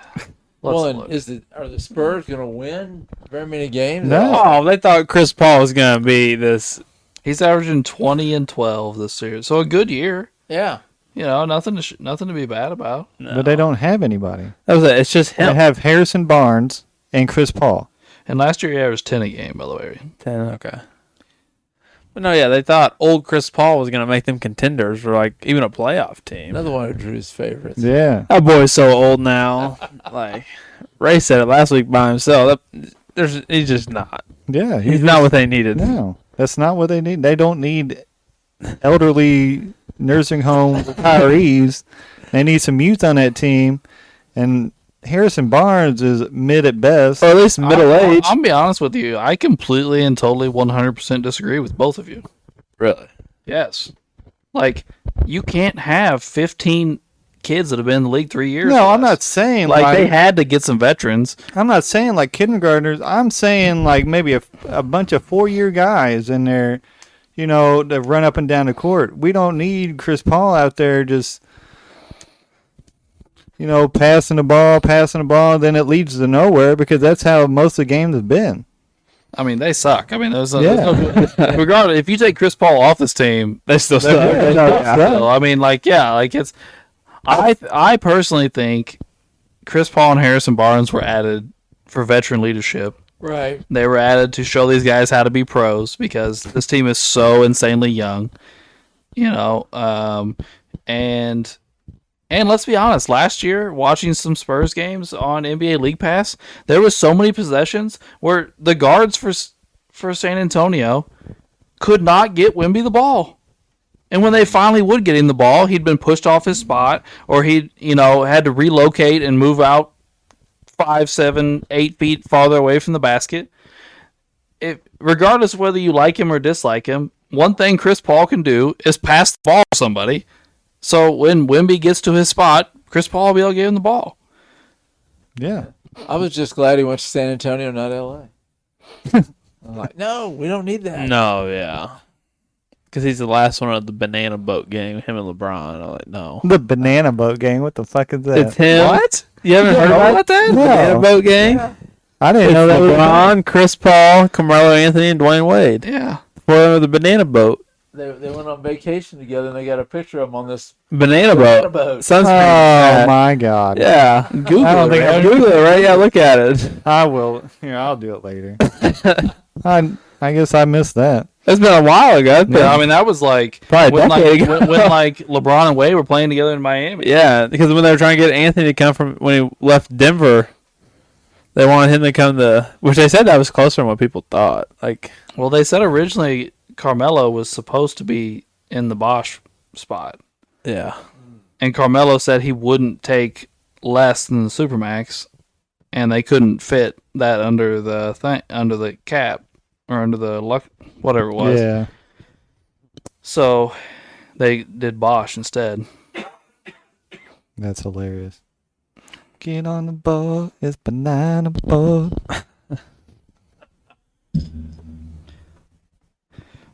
Well, Let's and are the Spurs going to win very many games? No. Oh, they thought Chris Paul was going to be this. He's averaging 20 and 12 this year, so a good year. Yeah. You know, nothing to be bad about. No. But they don't have anybody. That was it. It's just They him. have Harrison Barnes and Chris Paul. And last year he averaged 10 a game, by the way. 10, okay. But no, yeah, they thought old Chris Paul was going to make them contenders or like even a playoff team. Another one of Drew's favorites. Yeah. That boy's so old now. Like Ray said it last week by himself. He's just not. Yeah. He's not what they needed. No. That's not what they need. They don't need elderly nursing home retirees. They need some youth on that team. And Harrison Barnes is mid at best. Or at least middle age. I'll be honest with you. I completely and totally 100% disagree with both of you. Really? Yes. Like, you can't have 15 kids that have been in the league 3 years. No, or I'm less. not saying Like, they had to get some veterans. I'm not saying like kindergartners. I'm saying like maybe a bunch of 4-year guys in there, you know, to run up and down the court. We don't need Chris Paul out there just, you know, passing the ball, then it leads to nowhere because that's how most of the games have been. I mean, they suck. I mean, regardless, if you take Chris Paul off this team, They still suck. I mean, like, yeah, like it's. I personally think Chris Paul and Harrison Barnes were added for veteran leadership. Right. They were added to show these guys how to be pros because this team is so insanely young, you know. And let's be honest, last year watching some Spurs games on NBA League Pass, there was so many possessions where the guards for San Antonio could not get Wemby the ball. And when they finally would get him the ball, he'd been pushed off his spot, or he, had to relocate and move out 5, 7, 8 feet farther away from the basket. Regardless of whether you like him or dislike him, one thing Chris Paul can do is pass the ball to somebody. So when Wemby gets to his spot, Chris Paul will be able to give him the ball. Yeah. I was just glad he went to San Antonio, not L.A. I'm like, no, we don't need that. No, yeah. Because he's the last one of the banana boat gang, him and LeBron. I'm like, no. The banana boat gang. What the fuck is that? It's him. What? You haven't heard about that? No. Banana boat gang? Yeah. I didn't It's know that was LeBron, Chris Paul, Carmelo Anthony, and Dwayne Wade. Yeah. For the banana boat. They went on vacation together, and they got a picture of them on this Banana banana boat. boat. Sunscreen. Oh my god. Yeah. Google I don't it. think Right? I'm- Google it, right? Yeah, look at it. I will. Here, I'll do it later. I guess I missed that. It's been a while ago. It's been- Yeah, I mean, that was like Probably a when, decade like, ago. when like LeBron and Wade were playing together in Miami. Yeah, because when they were trying to get Anthony to come from when he left Denver, they wanted him to come to, which they said that was closer than what people thought. Like, Well, they said originally Carmelo was supposed to be in the Bosch spot. yeah, And Carmelo said he wouldn't take less than the Supermax, and they couldn't fit that under the cap or under the luck, whatever it was. Yeah. So they did Bosch instead. That's hilarious. Get on the boat. It's banana boat.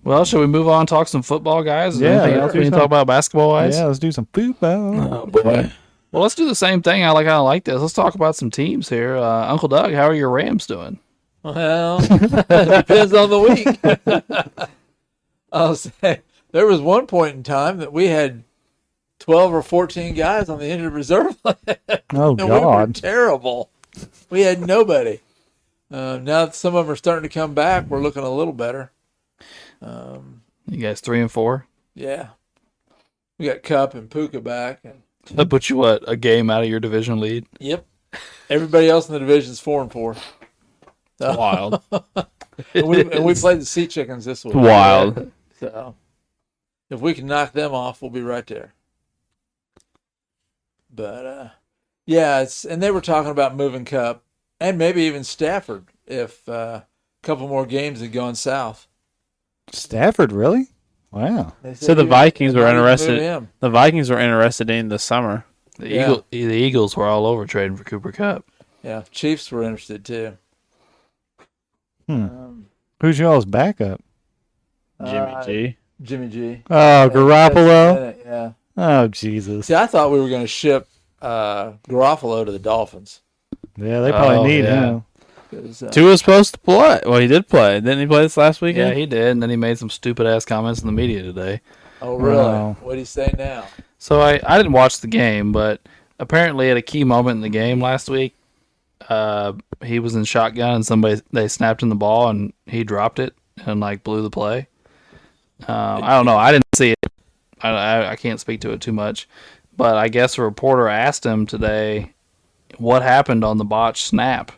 Well, should we move on and talk some football, guys? Is there Yeah, anything let's else do we can some- talk about basketball-wise? Yeah, let's do some football. oh boy, Well, let's do the same thing. I kind of like this. Let's talk about some teams here. Uncle Doug, how are your Rams doing? Well, it depends on the week. I'll say there was one point in time that we had 12 or 14 guys on the injured reserve list. Oh And we were God. terrible. We had nobody. Now that some of them are starting to come back, we're looking a little better. You guys 3-4. Yeah. We got Cup and Puka back. And, That puts you a game out of your division lead. yep. Everybody else in the division is 4-4. So, Wild. and we played the Sea Chickens this week. Wild. So if we can knock them off, we'll be right there. But yeah, and they were talking about moving Cup and maybe even Stafford if a couple more games had gone south. Stafford, really? Wow. So the Vikings were might even move interested. him. The Vikings were interested in this summer. The Eagles were all over trading for Cooper Kupp. Yeah, Chiefs were interested too. Who's y'all's backup? Jimmy G. Jimmy G. Oh, Garoppolo. Yeah. Oh, Jesus. See, I thought we were going to ship Garoppolo to the Dolphins. Yeah, they probably need yeah. him. Tua was supposed to play. Well, he did play. Didn't he play this last weekend? Yeah, he did, and then he made some stupid-ass comments in the media today. Oh, really? Wow. What do you say now? So I didn't watch the game, but apparently at a key moment in the game last week, he was in shotgun and they snapped him the ball and he dropped it and blew the play. I don't know. I didn't see it. I can't speak to it too much, but I guess a reporter asked him today what happened on the botched snap,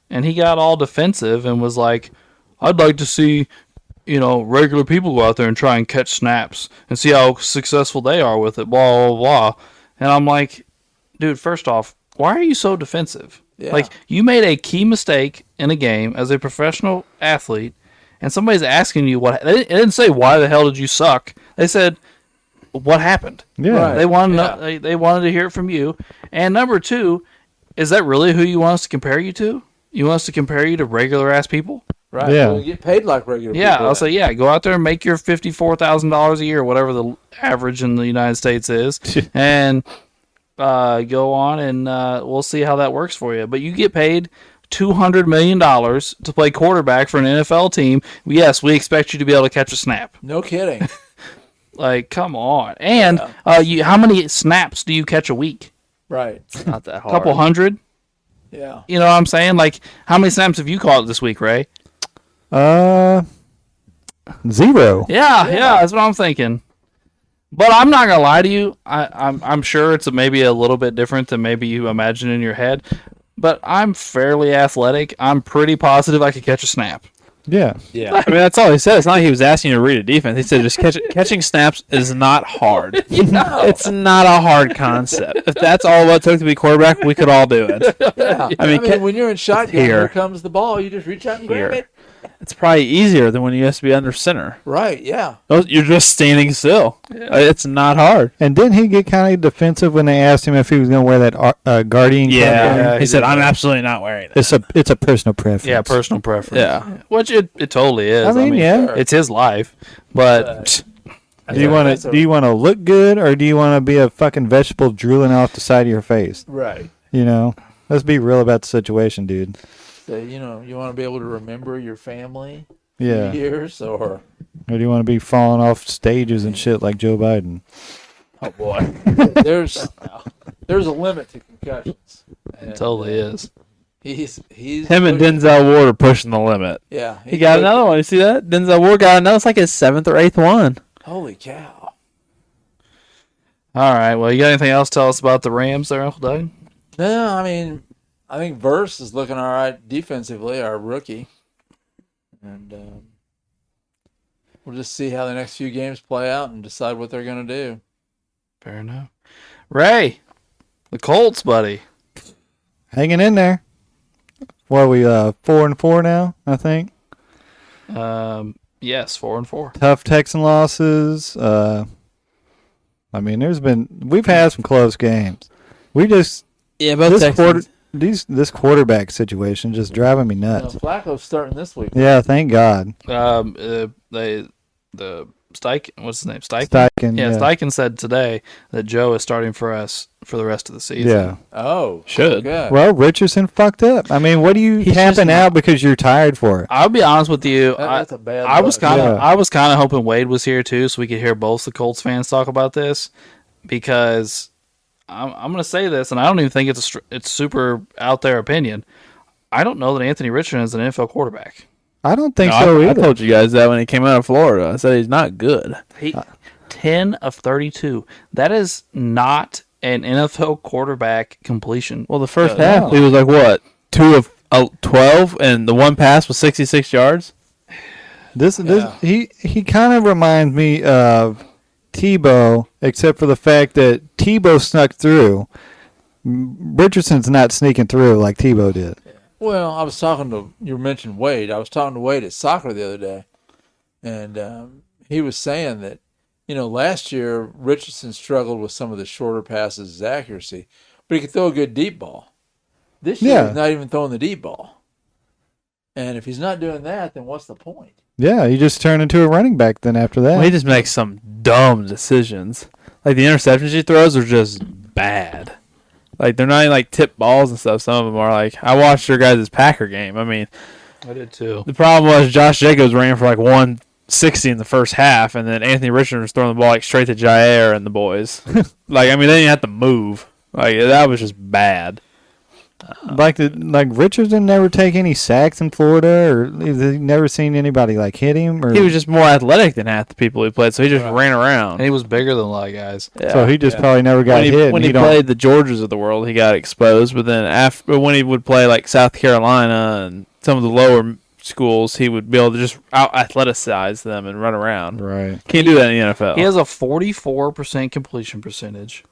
and he got all defensive and was like, "I'd like to see, regular people go out there and try and catch snaps and see how successful they are with it." Blah blah blah. And I'm like, dude, first off, why are you so defensive? Yeah. You made a key mistake in a game as a professional athlete, and somebody's asking you what. They didn't say why the hell did you suck. They said what happened. Yeah. Right. They wanted Yeah. they wanted to hear it from you. And number two, is that really who you want us to compare you to? You want us to compare you to regular ass people? Right. Yeah. Well, you get paid like regular Yeah, people. I'll say go out there and make your $54,000 a year, whatever the average in the United States is, and go on and we'll see how that works for you. But you get paid $200 million to play quarterback for an NFL team. Yes, we expect you to be able to catch a snap. No kidding. Come on. And how many snaps do you catch a week? Right. It's not that A hard. couple hundred? Yeah. You know what I'm saying? How many snaps have you caught this week, Ray? 0. Yeah, that's what I'm thinking. But I'm not gonna lie to you. I'm sure it's maybe a little bit different than maybe you imagine in your head. But I'm fairly athletic. I'm pretty positive I could catch a snap. Yeah. Yeah. I mean, that's all he said. It's not like he was asking you to read a defense. He said just catching snaps is not hard. It's not a hard concept. If that's all it took to be quarterback, we could all do it. Yeah. I mean, when you're in shotgun, here. here comes the ball. You just reach out and grab Here. it. It's probably easier than when you have to be under center. Right. Yeah. You're just standing still. It's not hard. And didn't he get kind of defensive when they asked him if he was going to wear that Guardian? Yeah. he He said, did I'm that. absolutely not wearing it. It's a personal preference. Yeah, personal preference. Yeah. Which it totally is. I mean, yeah. It's his life. But Do you want to look good, or do you want to be a fucking vegetable drooling off the side of your face? Right. Let's be real about the situation, dude. So, you want to be able to remember your family Yeah. years, or Or do you want to be falling off stages and shit like Joe Biden? Oh, boy. there's a limit to concussions. it totally is. He's Him and Denzel Ward are pushing the limit. Yeah. He got another one. You see that? Denzel Ward got another. It's like his 7th or 8th one. Holy cow. All right. Well, you got anything else to tell us about the Rams there, Uncle Doug? No, I mean, I think Verse is looking all right defensively, our rookie. And we'll just see how the next few games play out and decide what they're going to do. Fair enough. Ray, the Colts, buddy. Hanging in there. What are we 4-4 now? I think. Yes, 4-4. Tough Texan losses. I mean, we've had some close games. We just Yeah, both this quarterback situation just driving me nuts. Flacco's starting this week. Yeah, thank God. The Steichen, what's his name? Steichen. Steichen. Yeah, Steichen said today that Joe is starting for us for the rest of the season. Yeah. Oh, Should. good. Well, Richardson fucked up. I mean, what are you He's tapping just out because you're tired for it? I'll be honest with you. That's a bad. I was look. kind of Yeah. I was kind of hoping Wade was here too, so we could hear both the Colts fans talk about this, because I'm going to say this, and I don't even think it's super out there opinion. I don't know that Anthony Richardson is an NFL quarterback. I don't think No, so I either. told you guys that when he came out of Florida. I said he's not good. He 10 of 32. That is not an NFL quarterback completion. Well, the first No. half, he was like, what, 2 of 12, and the one pass was 66 yards? He kind of reminds me of Tebow, except for the fact that Tebow snuck through. Richardson's not sneaking through like Tebow did. Well, I was talking to, you mentioned Wade. I was talking to Wade at soccer the other day, and he was saying that, last year Richardson struggled with some of the shorter passes, his accuracy, but he could throw a good deep ball. This year he's not even throwing the deep ball. And if he's not doing that, then what's the point? Yeah, he just turned into a running back then after that. Well, he just makes some dumb decisions. Like, the interceptions he throws are just bad. Like, they're not even, like, tip balls and stuff. Some of them are, like, I watched your guys' Packer game. I mean, I did too. the problem was Josh Jacobs ran for, like, 160 in the first half, and then Anthony Richardson was throwing the ball, like, straight to Jair and the boys. Like, I mean, they didn't have to move. Like, that was just bad. Like Richardson never take any sacks in Florida, or he never seen anybody like hit him. Or He was just more athletic than half the people he played, so he just ran around. And he was bigger than a lot of guys. so he just probably never got when he, hit. when and he played the Georgias of the world, he got exposed. But then when he would play like South Carolina and some of the lower schools, he would be able to just out athleticize them and run around. right. Can't do that in the NFL. He has a 44% completion percentage.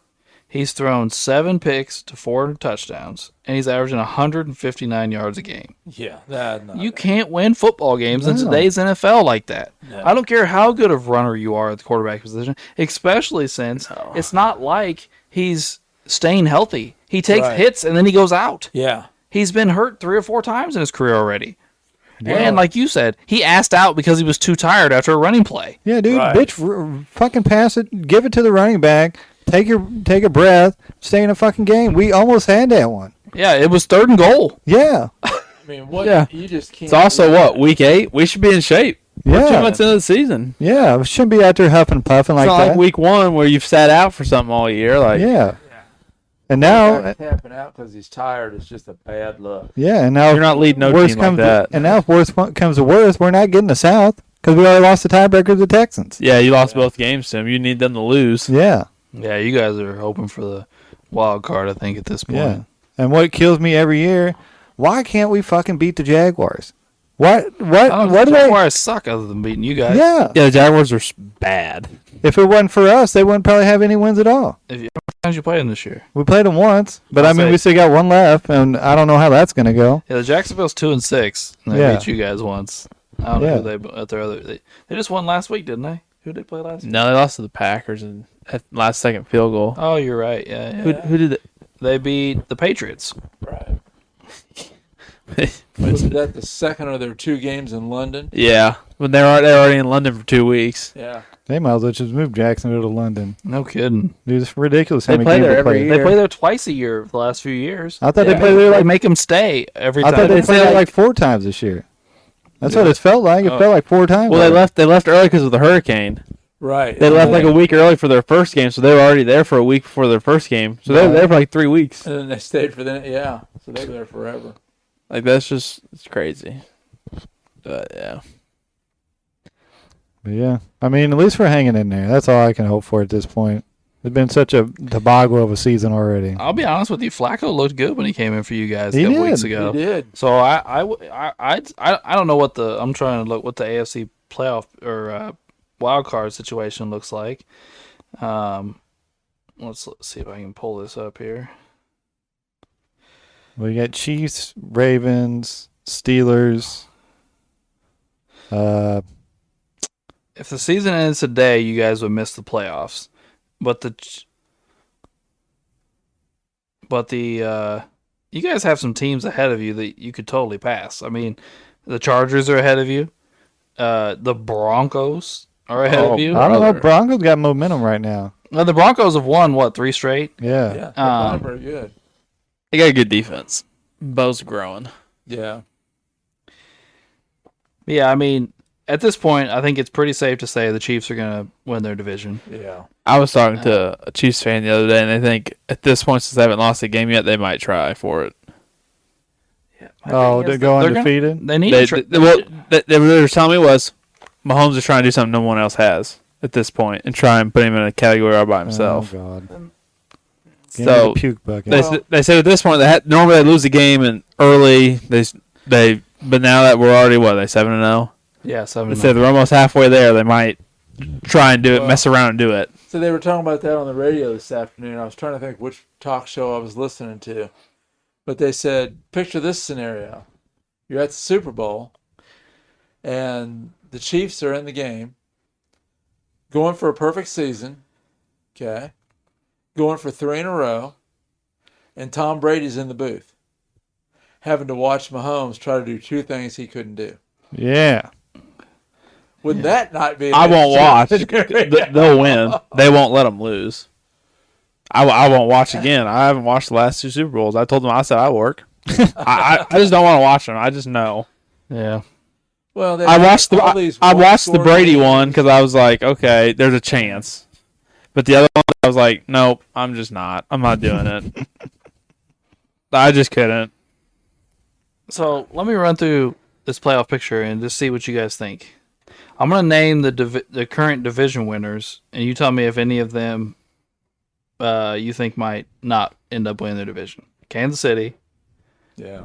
He's thrown 7 picks to 4 touchdowns, and he's averaging 159 yards a game. Yeah, that. You can't win football games in No. today's NFL like that. No. I don't care how good of runner you are at the quarterback position, especially since it's not like he's staying healthy. He takes Right. hits and then he goes out. Yeah. He's been hurt 3 or 4 times in his career already. And like you said, he asked out because he was too tired after a running play. Yeah, dude, Right. bitch, fucking pass it, give it to the running back, take a breath, stay in a fucking game. We almost had that one. Yeah, it was 3rd and goal. Yeah, I mean, what? Yeah. You just can't. It's also what, week 8? We should be in shape. We're 2 yeah, months into the season. yeah. We shouldn't be out there huffing and puffing It's like not that. like week 1 where you've sat out for something all year. Like, Yeah, and Now now, tapping out because he's tired is just a bad look. yeah, and now you're not leading no worst team like comes that. and now if worst comes to worst, we're not getting the South because we already lost the tiebreaker to the Texans. Yeah, you lost both games to him. You need them to lose. Yeah, Yeah, you guys are hoping for the wild card, I think, at this point. yeah. And what kills me every year, why can't we fucking beat the Jaguars? What do The they? Jaguars suck other than beating you guys. Yeah, Yeah, the Jaguars are bad. if it wasn't for us, they wouldn't probably have any wins at all. How many times you played them this year? We played them once, but I'll I mean, say- we still got one left, and I don't know how that's gonna go. Yeah, the Jacksonville's 2-6. And they Yeah. beat you guys once. I don't know Yeah. who they at their other. They just won last week, didn't they? Who did they play last week? No, they lost to the Packers and at last second field goal. Oh, you're right. Yeah, yeah. Who did it? They beat the Patriots. Right. Was that the second of their 2 games in London? Yeah, but they're already in London for 2 weeks. Yeah. They might as well just move Jacksonville to London. No kidding. Dude, it's ridiculous how They many play games there they every play. year. They play there twice a year for the last few years. I thought Yeah. they played there They like make them stay every I time. thought they They played say, there like- like 4 times this year. That's what it felt like. It Oh. felt like 4 times. Well, they left early because of the hurricane. Right. They left like a week early for their first game, so they were already there for a week before their first game. So they were there for like 3 weeks. And then they stayed for the yeah. So they were there forever. Like, it's crazy. But yeah, But yeah, I mean, at least we're hanging in there. That's all I can hope for at this point. It's been such a debacle of a season already. I'll be honest with you. Flacco looked good when he came in for you guys a He couple did. weeks He ago. did. So I don't know what I'm trying to look what the AFC playoff or wild card situation looks like. Let's see if I can pull this up here. We got Chiefs, Ravens, Steelers. If the season ends today, you guys would miss the playoffs. But you guys have some teams ahead of you that you could totally pass. I mean, the Chargers are ahead of you. The Broncos are ahead of you. I don't know. Broncos got momentum right now. Now, the Broncos have won 3 straight. Yeah. Yeah. They're playing very good. they got a good defense. Bo's growing. Yeah. Yeah, I mean, at this point, I think it's pretty safe to say the Chiefs are going to win their division. Yeah. I was talking to a Chiefs fan the other day, and they think at this point, since they haven't lost a game yet, they might try for it. Oh, to go undefeated? They need what they were telling me was Mahomes is trying to do something no one else has at this point and try and put him in a category all by himself. Oh, God. So puke bucket. they said at this point normally they lose the game and early but now that we're already they 7-0. Yeah, 7-0. They said they're almost halfway there. They might try and do it, mess around and do it. So they were talking about that on the radio this afternoon. I was trying to think which talk show I was listening to, but they said, picture this scenario: you're at the Super Bowl, and the Chiefs are in the game, going for a perfect season. Okay. Going for 3 in a row, and Tom Brady's in the booth, having to watch Mahomes try to do 2 things he couldn't do. Yeah. Would that not be? I won't watch. They'll win. They won't let them lose. I won't watch again. I haven't watched the last 2 Super Bowls. I told them I said I work. I just don't want to watch them. I just know. Yeah. Well, I watched the Brady one because I was like, okay, there's a chance. But the other one, I was like, nope, I'm just not. I'm not doing it. I just couldn't. So let me run through this playoff picture and just see what you guys think. I'm going to name the current division winners, and you tell me if any of them you think might not end up winning their division. Kansas City,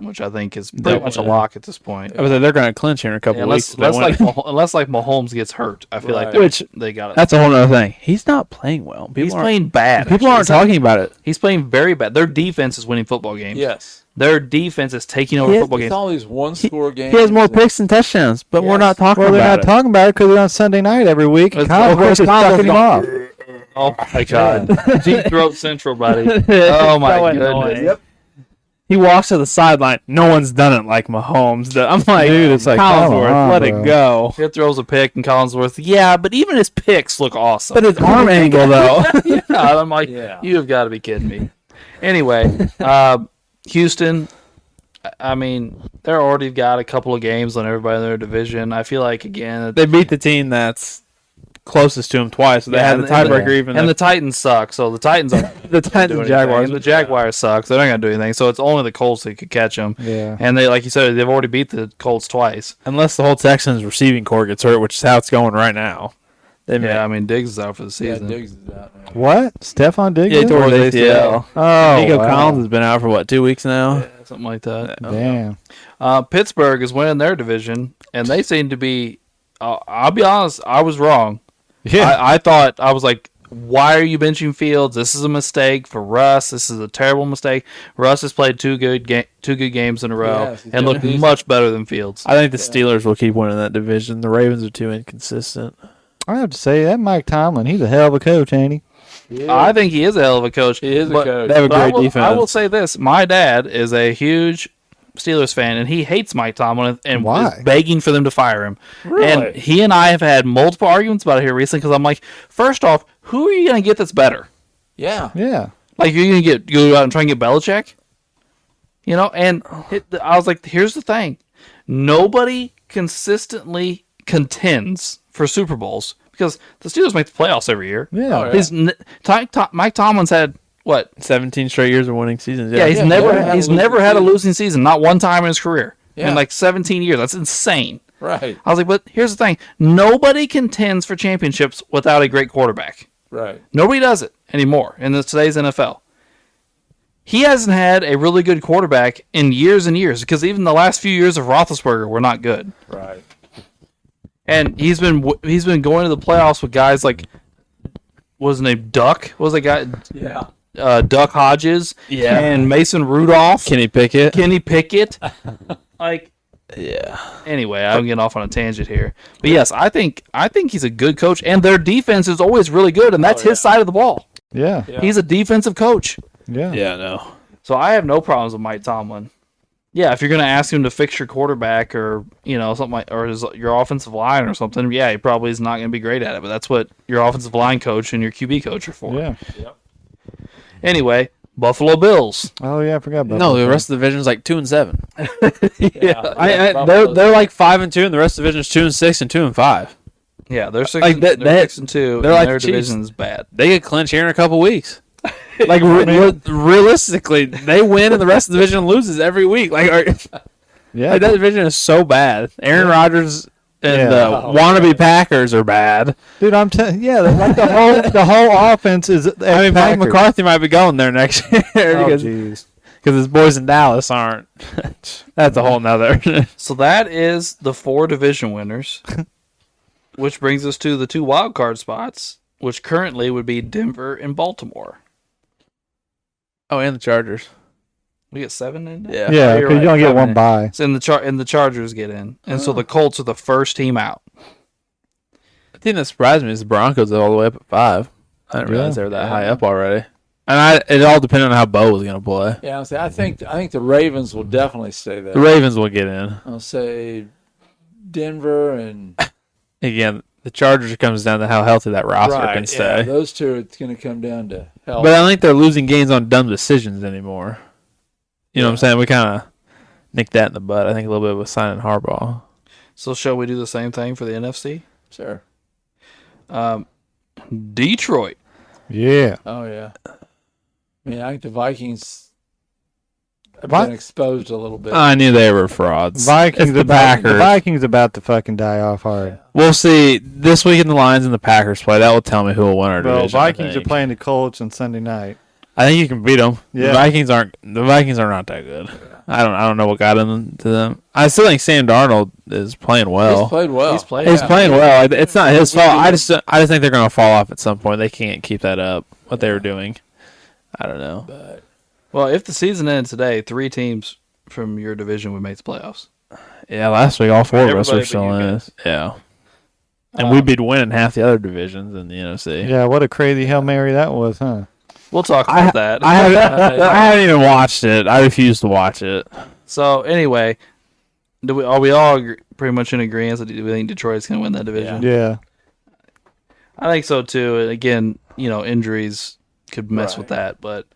which I think is pretty much a lock at this point. I was like, they're going to clinch here in a couple of weeks. Unless Mahomes gets hurt, I feel like they got it. That's a whole other thing. He's not playing well. He's playing bad. People aren't talking about it. He's playing very bad. Their defense is winning football games. Yes. Their defense is taking over football games. It's all these one-score games. He has more picks and touchdowns, but we're not talking about it. Well, they're not talking about it because they're on Sunday night every week. Collinsworth is sucking him off. Oh, my God. Deep Throat Central, buddy. Oh, my goodness. Yep. He walks to the sideline. No one's done it like Mahomes. I'm like, dude, it's like Collinsworth. Let it go. He throws a pick, and Collinsworth, yeah, but even his picks look awesome. But his arm angle, though. Yeah, I'm like, you have got to be kidding me. Anyway, Houston, I mean, they're already got a couple of games on everybody in their division. I feel like, again, they beat the team that's closest to him twice. So they had the tiebreaker even. And the Titans suck, so the Titans are the Titans and Jaguars. And the Jaguars suck, so they're not going to do anything. So it's only the Colts that could catch them. Yeah. And they, like you said, they've already beat the Colts twice. Unless the whole Texans receiving core gets hurt, which is how it's going right now. I mean, Diggs is out for the season. Yeah, Diggs is out now. What? Stephon Diggs? Yeah, he tore his ACL. Oh, Nico Collins has been out for, 2 weeks now? Yeah, something like that. Damn. Pittsburgh is winning their division, and they seem to be, I'll be honest, I was wrong. Yeah. I thought, I was like, why are you benching Fields? This is a mistake for Russ. This is a terrible mistake. Russ has played two good games in a row and looked much better than Fields. I think the Steelers will keep winning that division. The Ravens are too inconsistent. I have to say, that Mike Tomlin, he's a hell of a coach, ain't he? Yeah. I think he is a hell of a coach. He is a coach. They have a great defense. I will say this. My dad is a huge Steelers fan, and he hates Mike Tomlin and is begging for them to fire him. Really? And he and I have had multiple arguments about it here recently because I'm like, first off, who are you going to get that's better? Yeah. Yeah. Like, you're going to go out and try and get Belichick? And I was like, here's the thing. Nobody consistently contends for Super Bowls because the Steelers make the playoffs every year. Yeah. Mike Tomlin's had, what? 17 straight years of winning seasons. Yeah, he's never had a losing season, not one time in his career. Yeah. In 17 years. That's insane. Right. I was like, but here's the thing. Nobody contends for championships without a great quarterback. Right. Nobody does it anymore in today's NFL. He hasn't had a really good quarterback in years and years because even the last few years of Roethlisberger were not good. Right. And he's been going to the playoffs with guys like, what was his name, Duck? What was that guy? Yeah. Duck Hodges. Yeah. And Mason Rudolph. Kenny Pickett. Anyway, I'm getting off on a tangent here. But yes, I think he's a good coach, and their defense is always really good, and that's his side of the ball. Yeah. He's a defensive coach. Yeah. Yeah, no. So I have no problems with Mike Tomlin. Yeah, if you're going to ask him to fix your quarterback or, something like, or your offensive line or something, yeah, he probably is not going to be great at it, but that's what your offensive line coach and your QB coach are for. Yeah. Anyway, Buffalo Bills. Oh, yeah, I forgot about that. No, the rest of the division is 2-7. Yeah. They're 5-2, and the rest of the division is 2-6 and 2-5. Yeah, they're 6 Like and 2. they're And like their the Chiefs. division is bad. They could clinch here in a couple weeks. Like realistically, they win and the rest of the division loses every week. Like that division is so bad. Aaron Rodgers and the wannabe Packers are bad. Dude, I'm telling like the whole offense is. I mean, Mike McCarthy might be going there next year because his boys in Dallas aren't. That's a whole nother. So that is the 4 division winners, which brings us to the 2 wild card spots, which currently would be Denver and Baltimore. Oh, and the Chargers. We get 7 in. Yeah, yeah, because you only get 1 bye. So and the Chargers get in, and so the Colts are the first team out. The thing that surprised me is the Broncos are all the way up at 5. I didn't realize they were that high up already. And it all depended on how Bo was going to play. Yeah, I think the Ravens will definitely stay there. The Ravens will get in. I'll say Denver and again, the Chargers comes down to how healthy that roster can stay. Yeah, those two, it's going to come down to health. But I don't think they're losing games on dumb decisions anymore. You know what I'm saying? We kind of nicked that in the butt. I think a little bit with signing Harbaugh. So shall we do the same thing for the NFC? Sure. Detroit. Yeah. Oh yeah. I mean, I think the Vikings have been exposed a little bit. I knew they were frauds. The Vikings about to fucking die off hard. We'll see. This week in the Lions and the Packers play. That will tell me who will win our division. Vikings are playing the Colts on Sunday night. I think you can beat them. Yeah. The Vikings are not that good. I don't know what got into them. I still think Sam Darnold is playing well. He's played well. He's playing well. It's not his fault. I just think they're going to fall off at some point. They can't keep that up. What they were doing. I don't know. But, well, if the season ended today, 3 teams from your division would make the playoffs. Yeah, last week all 4 of us were Everybody still but you in. guys. Yeah. And we'd be winning half the other divisions in the NFC. Yeah, what a crazy Hail Mary that was, huh? We'll talk about that. I haven't even watched it. I refuse to watch it. So anyway, are we all pretty much in agreement that we think Detroit's going to win that division? Yeah. I think so too. And again, injuries could mess with that, but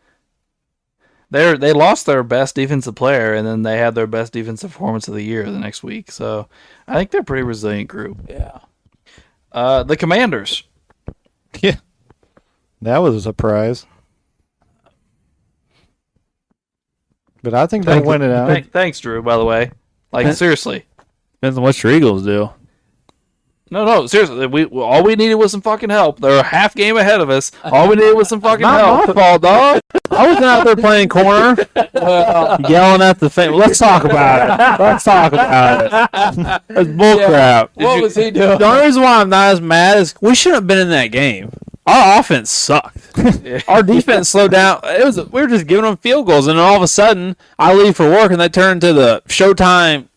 they lost their best defensive player, and then they had their best defensive performance of the year the next week. So I think they're a pretty resilient group. yeah. The Commanders. Yeah. That was a surprise. But I think they'll win it out. Thanks, Drew, by the way. Like, seriously. Depends on what your Eagles do. No, seriously. All we needed was some fucking help. They're a half game ahead of us. All we needed was some fucking help. Not my fault, dog. I wasn't out there playing corner, yelling at the fan. Let's talk about it. That's bullcrap. What was he doing? The only reason why I'm not as mad is we shouldn't have been in that game. Our offense sucked. Our defense slowed down. We were just giving them field goals, and then all of a sudden, I leave for work, and they turn to the Showtime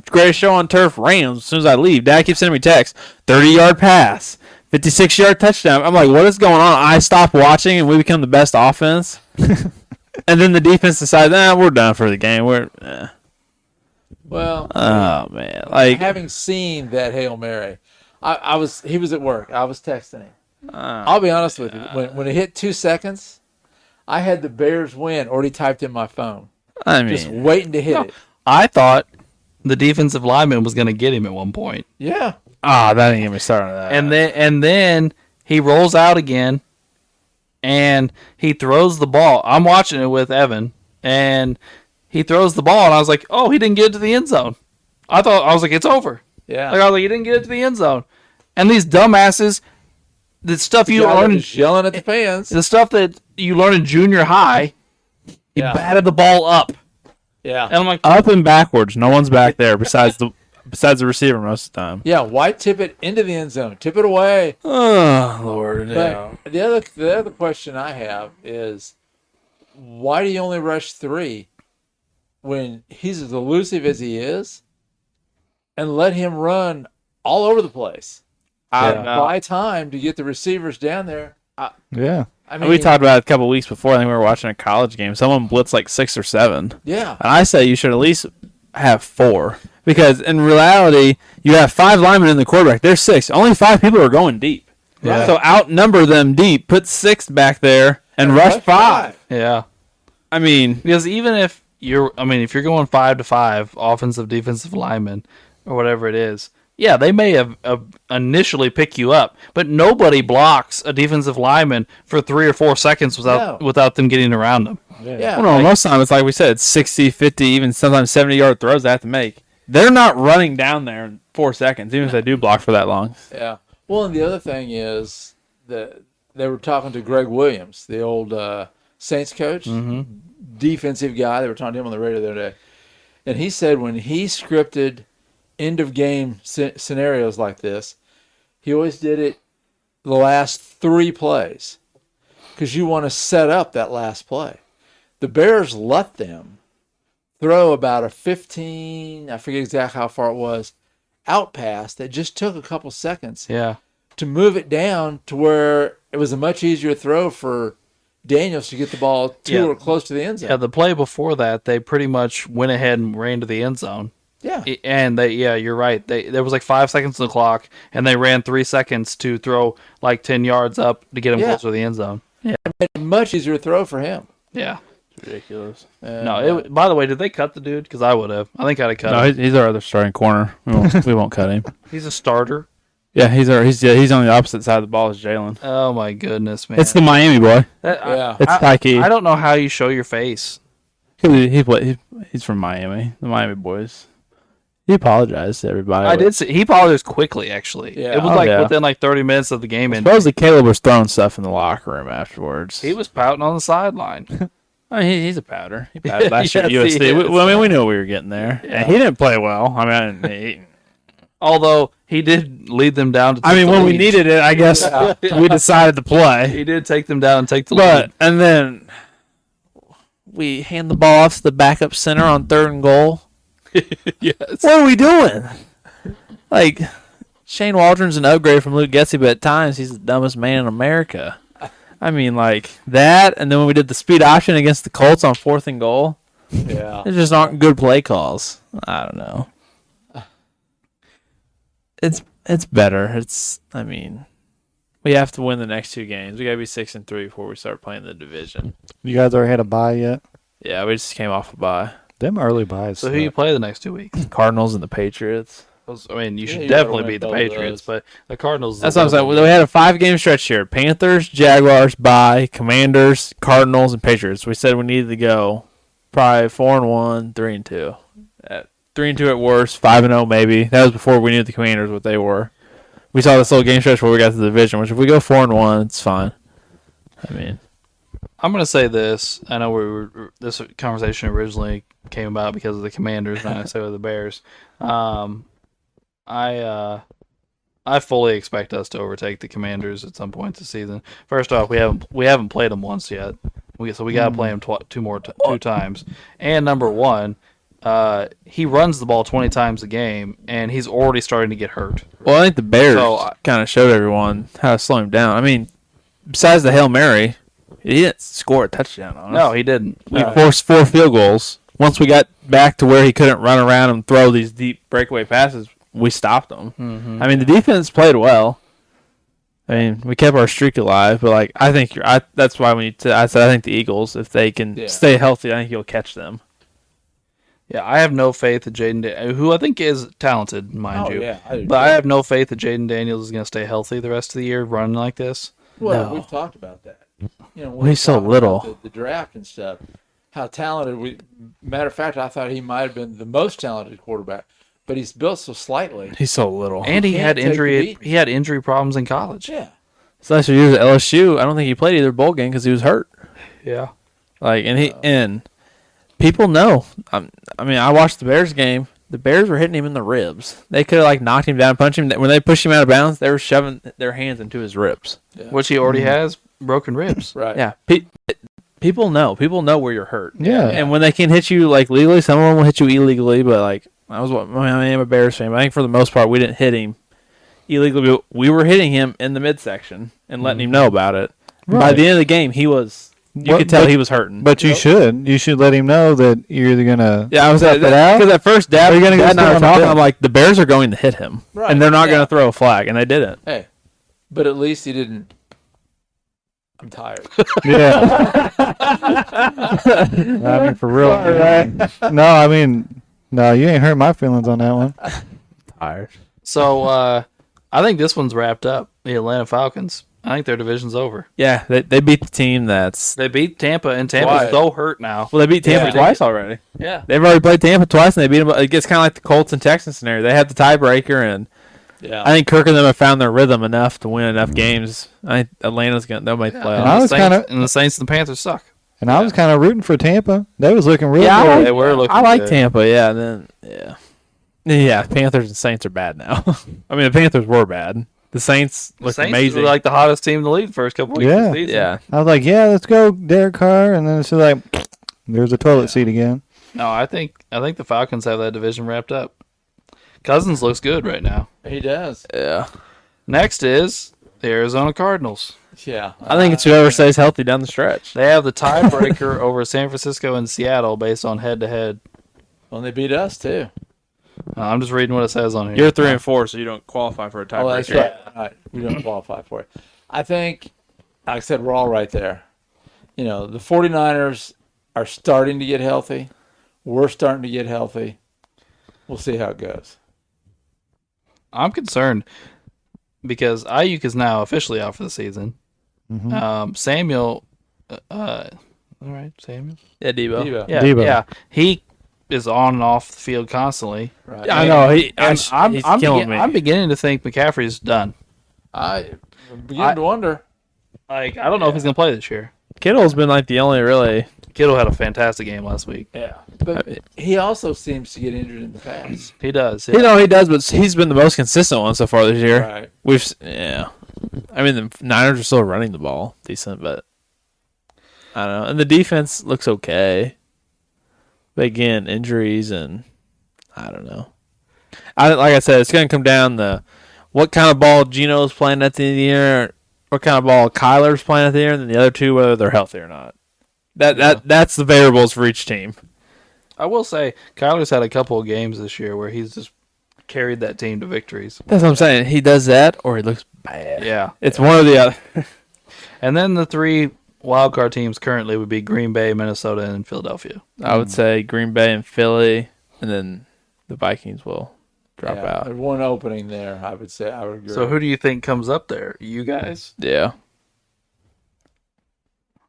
greatest show on turf Rams as soon as I leave. Dad keeps sending me texts. 30-yard pass. 56-yard touchdown. I'm like, what is going on? I stop watching, and we become the best offense. And then the defense decides, we're done for the game. Well, oh, man. Like, having seen that Hail Mary, he was at work. I was texting him. I'll be honest with you. When it hit 2 seconds, I had the Bears win already typed in my phone. I mean, just waiting to hit it. I thought the defensive lineman was going to get him at one point. Yeah. that didn't get me started on that. And then he rolls out again, and he throws the ball. I'm watching it with Evan, and he throws the ball, and I was like, oh, he didn't get it to the end zone. I was like, it's over. Yeah. Like, I was like, he didn't get it to the end zone. And these dumbasses, the stuff you learn, just yelling at the fans. the stuff that you learn in junior high, he batted the ball up. Yeah. And I'm like, Up and backwards. No one's back there besides the receiver most of the time. Yeah, why tip it into the end zone? Tip it away. Oh, Lord. But the other question I have is, why do you only rush 3 when he's as elusive as he is, and let him run all over the place? Buy time to get the receivers down there. Yeah. I mean, we talked about it a couple weeks before. I think we were watching a college game. Someone blitzed like 6 or 7. Yeah. And I say you should at least have 4. Because in reality, you have 5 linemen in the quarterback. There's 6. Only 5 people are going deep. Yeah. So outnumber them deep. Put 6 back there and rush 5. yeah. I mean, Because even if you're going 5-5, offensive, defensive lineman, or whatever it is, yeah, they may have initially pick you up, but nobody blocks a defensive lineman for 3 or 4 seconds without them getting around them. Yeah. Well, no, most of the time it's like we said, 60, 50, even sometimes 70-yard throws they have to make. They're not running down there in 4 seconds, even if they do block for that long. Yeah. Well, and the other thing is that they were talking to Greg Williams, the old Saints coach, defensive guy. They were talking to him on the radio the other day. And he said when he scripted end-of-game scenarios like this, he always did it the last 3 plays because you want to set up that last play. The Bears let them throw about a 15, I forget exactly how far it was, out pass that just took a couple seconds to move it down to where it was a much easier throw for Daniels to get the ball to or close to the end zone. Yeah, the play before that, they pretty much went ahead and ran to the end zone. Yeah. And you're right. There was like 5 seconds on the clock, and they ran 3 seconds to throw like 10 yards up to get him closer to the end zone. Yeah. It made a much easier throw for him. Yeah. It's ridiculous. No, by the way, did they cut the dude? Because I would have. I think I'd have cut him. No, he's our other starting corner. We won't cut him. He's a starter. Yeah, he's on the opposite side of the ball as Jalen. Oh, my goodness, man. It's the Miami boy. It's Tyke. I don't know how you show your face. He's from Miami. The Miami boys. He apologized to everybody. I did see. He apologized quickly, actually. Yeah. It was within like 30 minutes of the game. And supposedly Caleb was throwing stuff in the locker room afterwards. he was pouting on the sideline. I mean, he's a powder. He pouted last year at Yes, he USC. is. We knew we were getting there. Yeah. And he didn't play well. I mean, Although he did lead them down to take the when we lead. needed it, I guess we decided to play. He did take them down and take the But and then we hand the ball off to the backup center on 3rd and goal. lead. Yes. What are we doing? Like, Shane Waldron's an upgrade from Luke Getsy, but at times he's the dumbest man in America. I mean, like that, and then when we did the speed option against the Colts on 4th and goal, Yeah. it just aren't good play calls. I don't know. It's better. I mean, we have to win the next 2 games. We got to be 6-3 before we start playing the division. You guys already had a bye yet? Yeah, we just came off a bye. Them early buys. So who you play the next 2 weeks? Cardinals and the Patriots. I mean, you should you definitely gotta win beat the both of Patriots, those. but the Cardinals. That's what I'm saying. We had a 5-game stretch here. Panthers, Jaguars, bye, Commanders, Cardinals, and Patriots. We said we needed to go probably 4-1, 3-2. At 3-2 at worst, 5-0 maybe. That was before we knew the Commanders what they were. We saw this little game stretch where we got to the division, which if we go 4-1, it's fine. I mean, I'm going to say this. I know this conversation originally came about because of the Commanders, not necessarily the Bears. I fully expect us to overtake the Commanders at some point this season. First off, we haven't played them once yet, so we got to play them two times. And number one, he runs the ball 20 times a game, and he's already starting to get hurt. well, I think the Bears kind of showed everyone how to slow him down. I mean, besides the Hail Mary, he didn't score a touchdown on us. No, he didn't. We forced 4 field goals. Once we got back to where he couldn't run around and throw these deep breakaway passes, we stopped him. Mm-hmm. I mean, the defense played well. I mean, we kept our streak alive, but like I think that's why I said I think the Eagles, if they can stay healthy, I think you'll catch them. Yeah, I have no faith that who I think is talented, mind you. Yeah, But I have no faith that Jaden Daniels is going to stay healthy the rest of the year running like this. Well, No. we've talked about that. When Well, he's so we talked little. about the draft and stuff. How talented matter of fact, I thought he might have been the most talented quarterback, but he's built so slightly. He's so little. And he can't had take the injury. beat. He had injury problems in college. Yeah. So last year at LSU, I don't think he played either bowl game because he was hurt. Yeah. Like, and people know. I mean, I watched the Bears game. The Bears were hitting him in the ribs. They could have knocked him down, punched him. When they pushed him out of bounds, they were shoving their hands into his ribs. Yeah. Which he already has broken ribs. Right. Yeah, people know. People know where you're hurt. Yeah. And when they can hit you legally, some of them will hit you illegally. But I am a Bears fan. But I think for the most part, we didn't hit him illegally. But we were hitting him in the midsection and letting him know about it. Right. By the end of the game, he was. You could tell he was hurting. But you should. You should let him know that you're either gonna. Yeah, I was tough it out, because at first Dad or you're gonna go and I sit were on the talking. bench. I'm like, the Bears are going to hit him, Right. and they're not Yeah. going to throw a flag, and they didn't. Hey, but at least he didn't. I'm tired. Yeah. I mean, for real. No, I mean, no, you ain't hurt my feelings on that one. Tired. So I think this one's wrapped up. The Atlanta Falcons. I think their division's over. Yeah, they beat the team that's. They beat Tampa, and Tampa's so hurt now. Well, they beat Tampa Yeah. twice already. Yeah. They've already played Tampa twice, and they beat them. It gets kind of like the Colts and Texans scenario. They have the tiebreaker, and Yeah. I think Kirk and them have found their rhythm enough to win enough games. I think Atlanta's they'll make the And playoffs. I was And the Saints and the Panthers suck. And I was kind of rooting for Tampa. They was looking real Yeah, good. They were looking I like good. Tampa, yeah. And then yeah, Panthers and Saints are bad now. I mean, the Panthers were bad. The Saints The look Saints amazing. were like the hottest team in the league the first couple weeks Yeah. of the season. yeah, I was like, yeah, let's go, Derek Carr. And then it's just like, there's a toilet seat again. No, I think the Falcons have that division wrapped up. Cousins looks good right now. He does. yeah. Next is the Arizona Cardinals. Yeah. I think it's whoever stays healthy down the stretch. They have the tiebreaker over San Francisco and Seattle based on head-to-head. Well, they beat us too. I'm just reading what it says on here. You're 3-4, so you don't qualify for a tiebreaker. Oh, that's right. All right. We don't qualify for it. I think, like I said, we're all right there. You know, the 49ers are starting to get healthy. We're starting to get healthy. We'll see how it goes. I'm concerned because Ayuk is now officially out for the season. Samuel, all right, Samuel. Yeah, Debo. Debo. Yeah, Debo. yeah. He is on and off the field constantly. Right. Yeah, I know. He's killing me. I'm beginning to think McCaffrey's done. I'm beginning to wonder. Like, I don't know if he's gonna play this year. Kittle's been like the only really. Kittle had a fantastic game last week. Yeah. But he also seems to get injured in the past. He does. You know he does, but he's been the most consistent one so far this year. Right. I mean, the Niners are still running the ball decent, but I don't know. And the defense looks okay. But again, injuries and I don't know. Like I said, it's going to come down to what kind of ball Geno's playing at the end of the year, what kind of ball Kyler's playing at the end, and then the other two, whether they're healthy or not. That's the variables for each team. I will say, Kyler's had a couple of games this year where he's just carried that team to victories. That's what I'm saying. He does that, or he looks bad. Yeah. It's one or the other. And then the three wildcard teams currently would be Green Bay, Minnesota, and Philadelphia. I would say Green Bay and Philly, and then the Vikings will drop out. There's one opening there, I would say. I would agree. So who do you think comes up there? You guys? Yeah.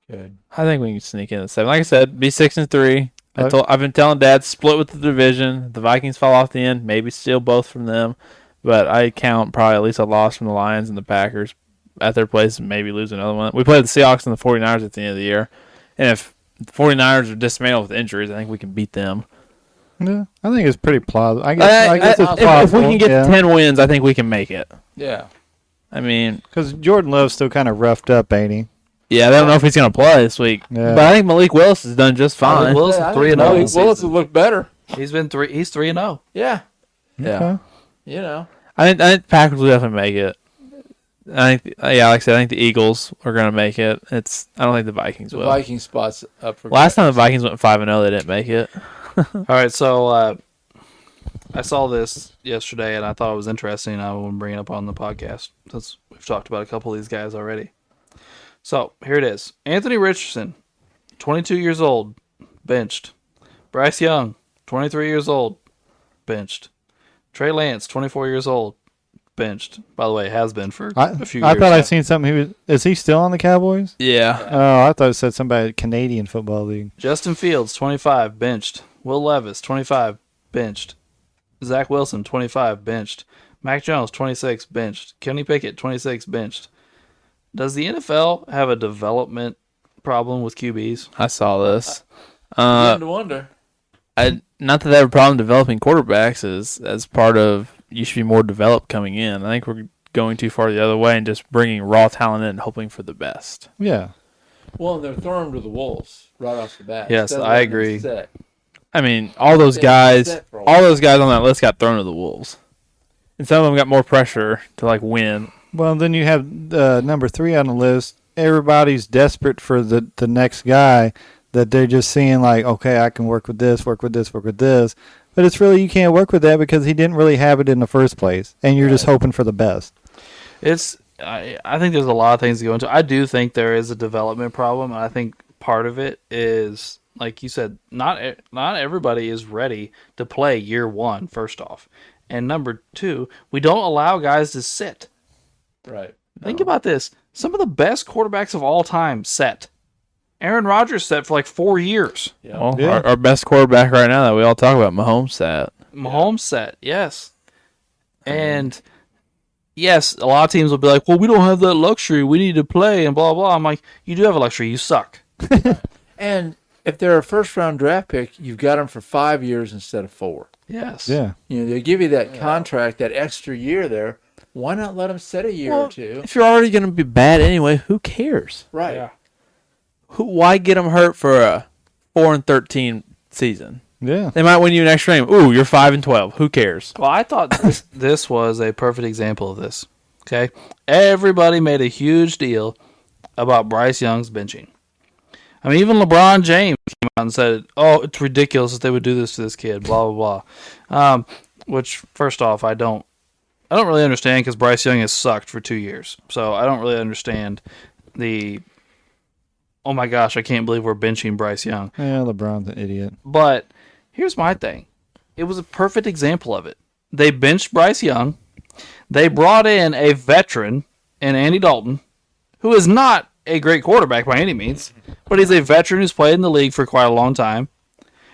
Good. I think we can sneak in at 7. Like I said, be 6-3. Okay. I've been telling Dad, split with the division. If the Vikings fall off the end, maybe steal both from them. But I count probably at least a loss from the Lions and the Packers at their place and maybe lose another one. We played the Seahawks and the 49ers at the end of the year. And if the 49ers are dismantled with injuries, I think we can beat them. Yeah, I think it's pretty plausible. I guess it's if plausible. we can get yeah. 10 wins, I think we can make it. Yeah. I mean, Because Jordan Love's still kind of roughed up, ain't he? yeah, I don't know if he's going to play this week. Yeah. But I think Malik Willis has done just fine. Malik Willis is 3-0 Malik this Willis season. will look better. He's 3-0. Yeah. Yeah. Okay. You know. I think Packers will definitely make it. I think, like I said, I think the Eagles are going to make it. I don't think the Vikings The will. Viking spot's up for Last time the Vikings went 5-0, they didn't make it. All right, so I saw this yesterday, and I thought it was interesting. I want to bring it up on the podcast since we've talked about a couple of these guys already. So here it is. Anthony Richardson, 22 years old, benched. Bryce Young, 23 years old, benched. Trey Lance, 24 years old, benched. By the way, has been for a few years. I thought now. I'd seen something. Is he still on the Cowboys? Yeah. Oh, I thought it said somebody Canadian Football League. Justin Fields, 25, benched. Will Levis, 25, benched. Zach Wilson, 25, benched. Mac Jones, 26, benched. Kenny Pickett, 26, benched. Does the NFL have a development problem with QBs? I saw this. Beginning to wonder. Not that they have a problem developing quarterbacks as part of you should be more developed coming in. I think we're going too far the other way and just bringing raw talent in and hoping for the best. Yeah. Well, and they're throwing them to the wolves right off the bat. Yes, Instead of I letting them agree. sit. I mean, all those They've guys, been set for a all those guys on that list got thrown to the wolves, and some of them got more pressure to like win. Well, then you have number 3 on the list. Everybody's desperate for the next guy that they're just seeing like, okay, I can work with this, work with this, work with this. But it's really, you can't work with that because he didn't really have it in the first place. And you're just hoping for the best. I think there's a lot of things to go into. I do think there is a development problem. And I think part of it is, like you said, not everybody is ready to play year one, first off. And number two, we don't allow guys to sit. Right. Think about this. Some of the best quarterbacks of all time set. Aaron Rodgers set for like 4 years. Yeah. Well, Yeah. our best quarterback right now that we all talk about, Mahomes, sat. Mahomes set, yes. And yes, a lot of teams will be like, well, we don't have that luxury. We need to play and blah, blah. I'm like, you do have a luxury. You suck. And if they're a first-round draft pick, you've got them for 5 years instead of 4. Yes. Yeah. You know, they give you that contract, that extra year there. Why not let them sit a year or two? If you're already going to be bad anyway, who cares? Right. Yeah. Why get them hurt for a 4-13 season? Yeah. They might win you an extra game. Ooh, you're 5-12. Who cares? Well, I thought this was a perfect example of this. Okay. Everybody made a huge deal about Bryce Young's benching. I mean, even LeBron James came out and said, oh, it's ridiculous that they would do this to this kid, blah, blah, blah. Which, first off, I don't really understand because Bryce Young has sucked for 2 years. So I don't really understand oh my gosh, I can't believe we're benching Bryce Young. Yeah, LeBron's an idiot. But here's my thing. It was a perfect example of it. They benched Bryce Young. They brought in a veteran in Andy Dalton, who is not a great quarterback by any means, but he's a veteran who's played in the league for quite a long time.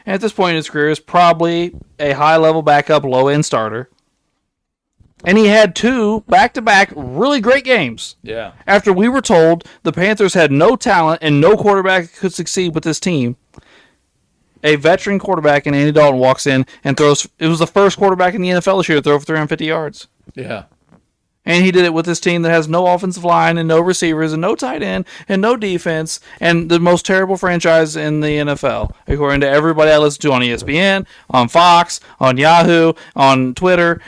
And at this point in his career is probably a high-level backup, low-end starter. And he had 2 back-to-back really great games. Yeah. After we were told the Panthers had no talent and no quarterback could succeed with this team, a veteran quarterback in Andy Dalton walks in and throws. It was the first quarterback in the NFL this year to throw for 350 yards. Yeah. And he did it with this team that has no offensive line and no receivers and no tight end and no defense and the most terrible franchise in the NFL, according to everybody I listen to on ESPN, on Fox, on Yahoo, on Twitter.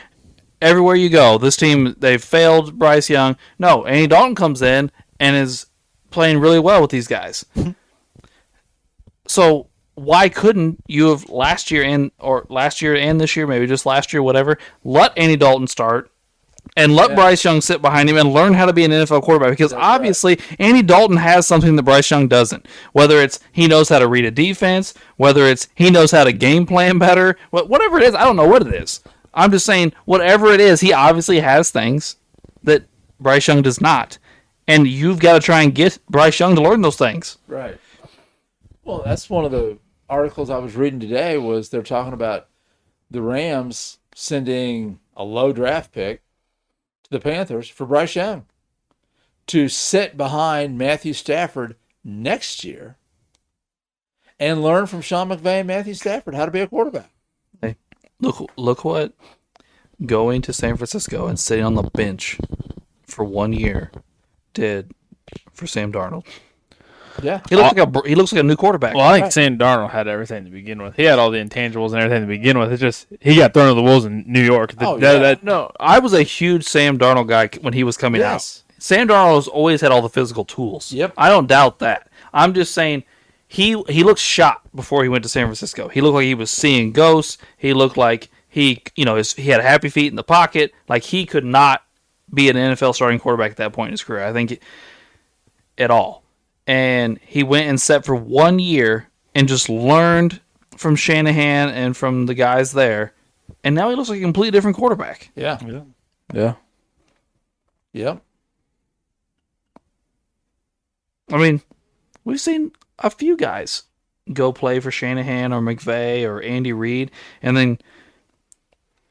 Everywhere you go, this team, they've failed Bryce Young. No, Andy Dalton comes in and is playing really well with these guys. So why couldn't you have last year and this year, maybe just last year, whatever, let Andy Dalton start and let Bryce Young sit behind him and learn how to be an NFL quarterback? Because obviously Andy Dalton has something that Bryce Young doesn't. Whether it's he knows how to read a defense, whether it's he knows how to game plan better, whatever it is, I don't know what it is. I'm just saying, whatever it is, he obviously has things that Bryce Young does not. And you've got to try and get Bryce Young to learn those things. Right. Well, that's one of the articles I was reading today was they're talking about the Rams sending a low draft pick to the Panthers for Bryce Young to sit behind Matthew Stafford next year and learn from Sean McVay and Matthew Stafford how to be a quarterback. Look what going to San Francisco and sitting on the bench for 1 year did for Sam Darnold. Yeah. He looks like a new quarterback. Well, I think Sam Darnold had everything to begin with. He had all the intangibles and everything to begin with. It's just he got thrown to the wolves in New York. No, I was a huge Sam Darnold guy when he was coming out. Sam Darnold has always had all the physical tools. Yep. I don't doubt that. I'm just saying he looked shot before he went to San Francisco. He looked like he was seeing ghosts. He looked like he had happy feet in the pocket. Like he could not be an NFL starting quarterback at that point in his career, I think, at all. And he went and sat for 1 year and just learned from Shanahan and from the guys there. And now he looks like a completely different quarterback. Yeah. Yeah. Yep. I mean, we've seen a few guys go play for Shanahan or McVay or Andy Reid and then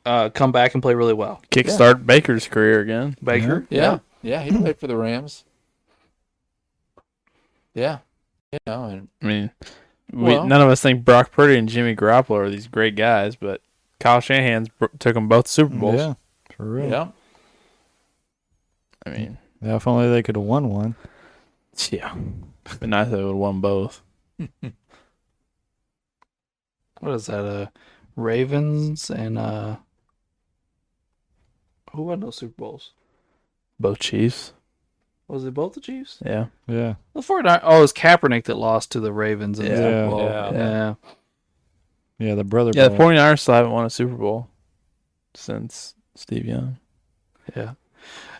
come back and play really well. Kickstart Baker's career again. Baker? Yeah. Yeah. He played for the Rams. Yeah. You know, and I mean, none of us think Brock Purdy and Jimmy Garoppolo are these great guys, but Kyle Shanahan took them both to Super Bowls. Yeah, for real. yeah. I mean, Yeah, if only they could have won one. yeah. It'd been nice if they would have won both. What is that? Ravens and who won those Super Bowls? Both Chiefs. Was it both the Chiefs? Yeah. Yeah. The 49ers. Oh, it was Kaepernick that lost to the Ravens in the Yeah. Super Bowl. Yeah. Yeah, the brother. Yeah, the bowl. 49ers still haven't won a Super Bowl since Steve Young. Yeah.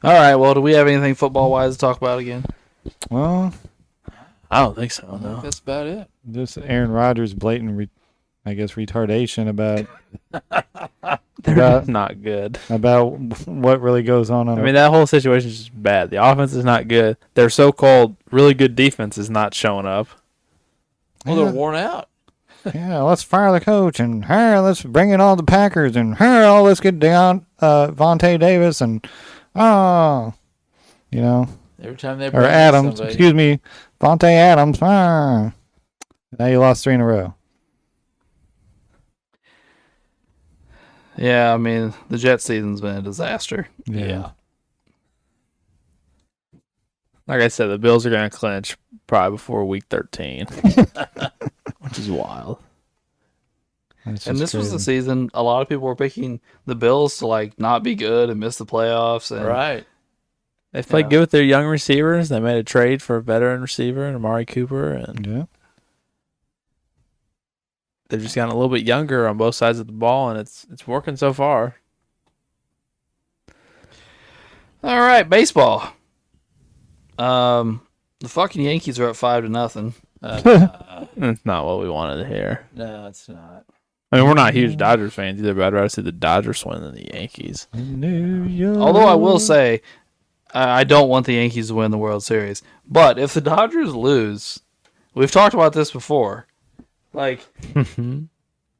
All right. Well, do we have anything football-wise to talk about again? Well, I don't think so, no. That's about it. just Aaron Rodgers blatant. I guess, retardation about They're About- not good. about what really goes on. I mean, that whole situation is just bad. The offense is not good. Their so-called really good defense is not showing up. Well, they're worn out. Yeah, let's fire the coach and hey, let's bring in all the Packers and hey, let's get down Vontae Davis and you know, Every time they or bring in Adams, somebody. excuse me, Vontae Adams. Now you lost 3 in a row. Yeah, I mean, the Jet season's been a disaster. Yeah. Like I said, the Bills are going to clinch probably before week 13, which is wild. That's And just this was the crazy. season a lot of people were picking the Bills to like not be good and miss the playoffs. And Right. They played Yeah. good with their young receivers. They made a trade for a veteran receiver and Amari Cooper, and Yeah. they've just gotten a little bit younger on both sides of the ball, and it's working so far. All right, baseball. The fucking Yankees are up 5-0. That's not what we wanted to hear. No, it's not. I mean, we're not huge Dodgers fans either, but I'd rather see the Dodgers win than the Yankees. New York. Although I will say, I don't want the Yankees to win the World Series. But if the Dodgers lose, we've talked about this before. Like,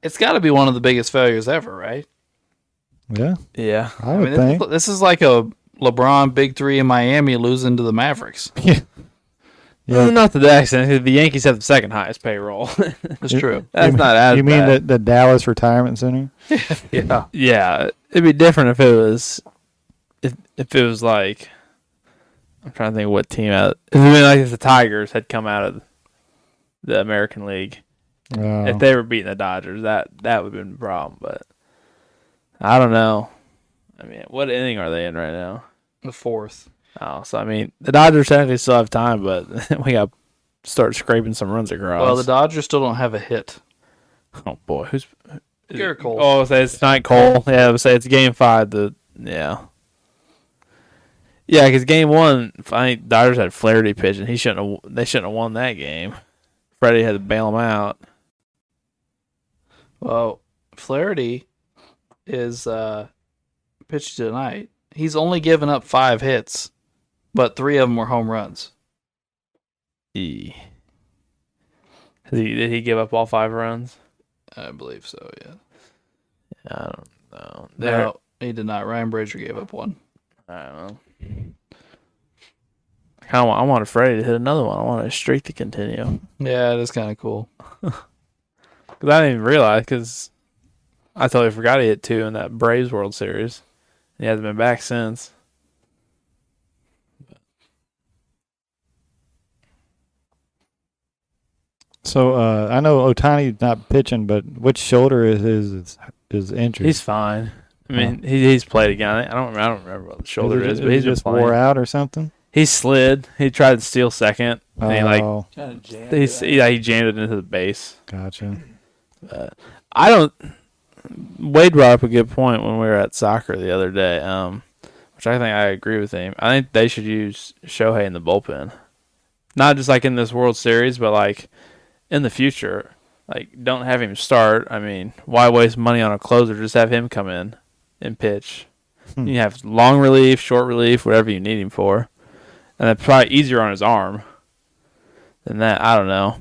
it's got to be one of the biggest failures ever, right? Yeah, Yeah. I would this, think. this is like a LeBron Big Three in Miami losing to the Mavericks. Yeah. Not to that extent. The Yankees have the second highest payroll. It's true. That's not as You mean bad. the Dallas Retirement Center? Yeah. Yeah, it'd be different if it was, if it was like, I'm trying to think of what team out. If it been like if the Tigers had come out of the American League, if they were beating the Dodgers, that would have been the problem. But I don't know. I mean, what inning are they in right now? The fourth. Oh, so I mean, the Dodgers technically still have time, but we got to start scraping some runs across. Well, the Dodgers still don't have a hit. Oh boy, who's Garrett Cole. Oh, it's not Cole. Yeah, I would say it's Game 5. Yeah, because Game 1, I think Dodgers had Flaherty pitching. They shouldn't have won that game. Freddie had to bail him out. Well, Flaherty is pitching tonight. He's only given up 5 hits, but 3 of them were home runs. Did he give up all 5 runs? I believe so, yeah. I don't know. No, he did not. Ryan Brazier gave up 1. I don't know. I wanted Freddie to hit another one. I want his streak to continue. Yeah, it is kind of cool. Because I didn't even realize, because I totally forgot he hit 2 in that Braves World Series. He hasn't been back since. So I know Otani's not pitching, but which shoulder is injured? He's fine. I mean, he's played again. I don't remember what the shoulder is, but he's just been playing. wore out or something. He slid. He tried to steal second. And he Oh, Kind of jammed. he jammed it into the base. gotcha. I don't. Wade brought up a good point when we were at soccer the other day, which I think I agree with him. I think they should use Shohei in the bullpen, not just like in this World Series, but like in the future. Like, don't have him start. I mean, why waste money on a closer? Just have him come in and pitch. You have long relief, short relief, whatever you need him for, and it's probably easier on his arm than that. I don't know.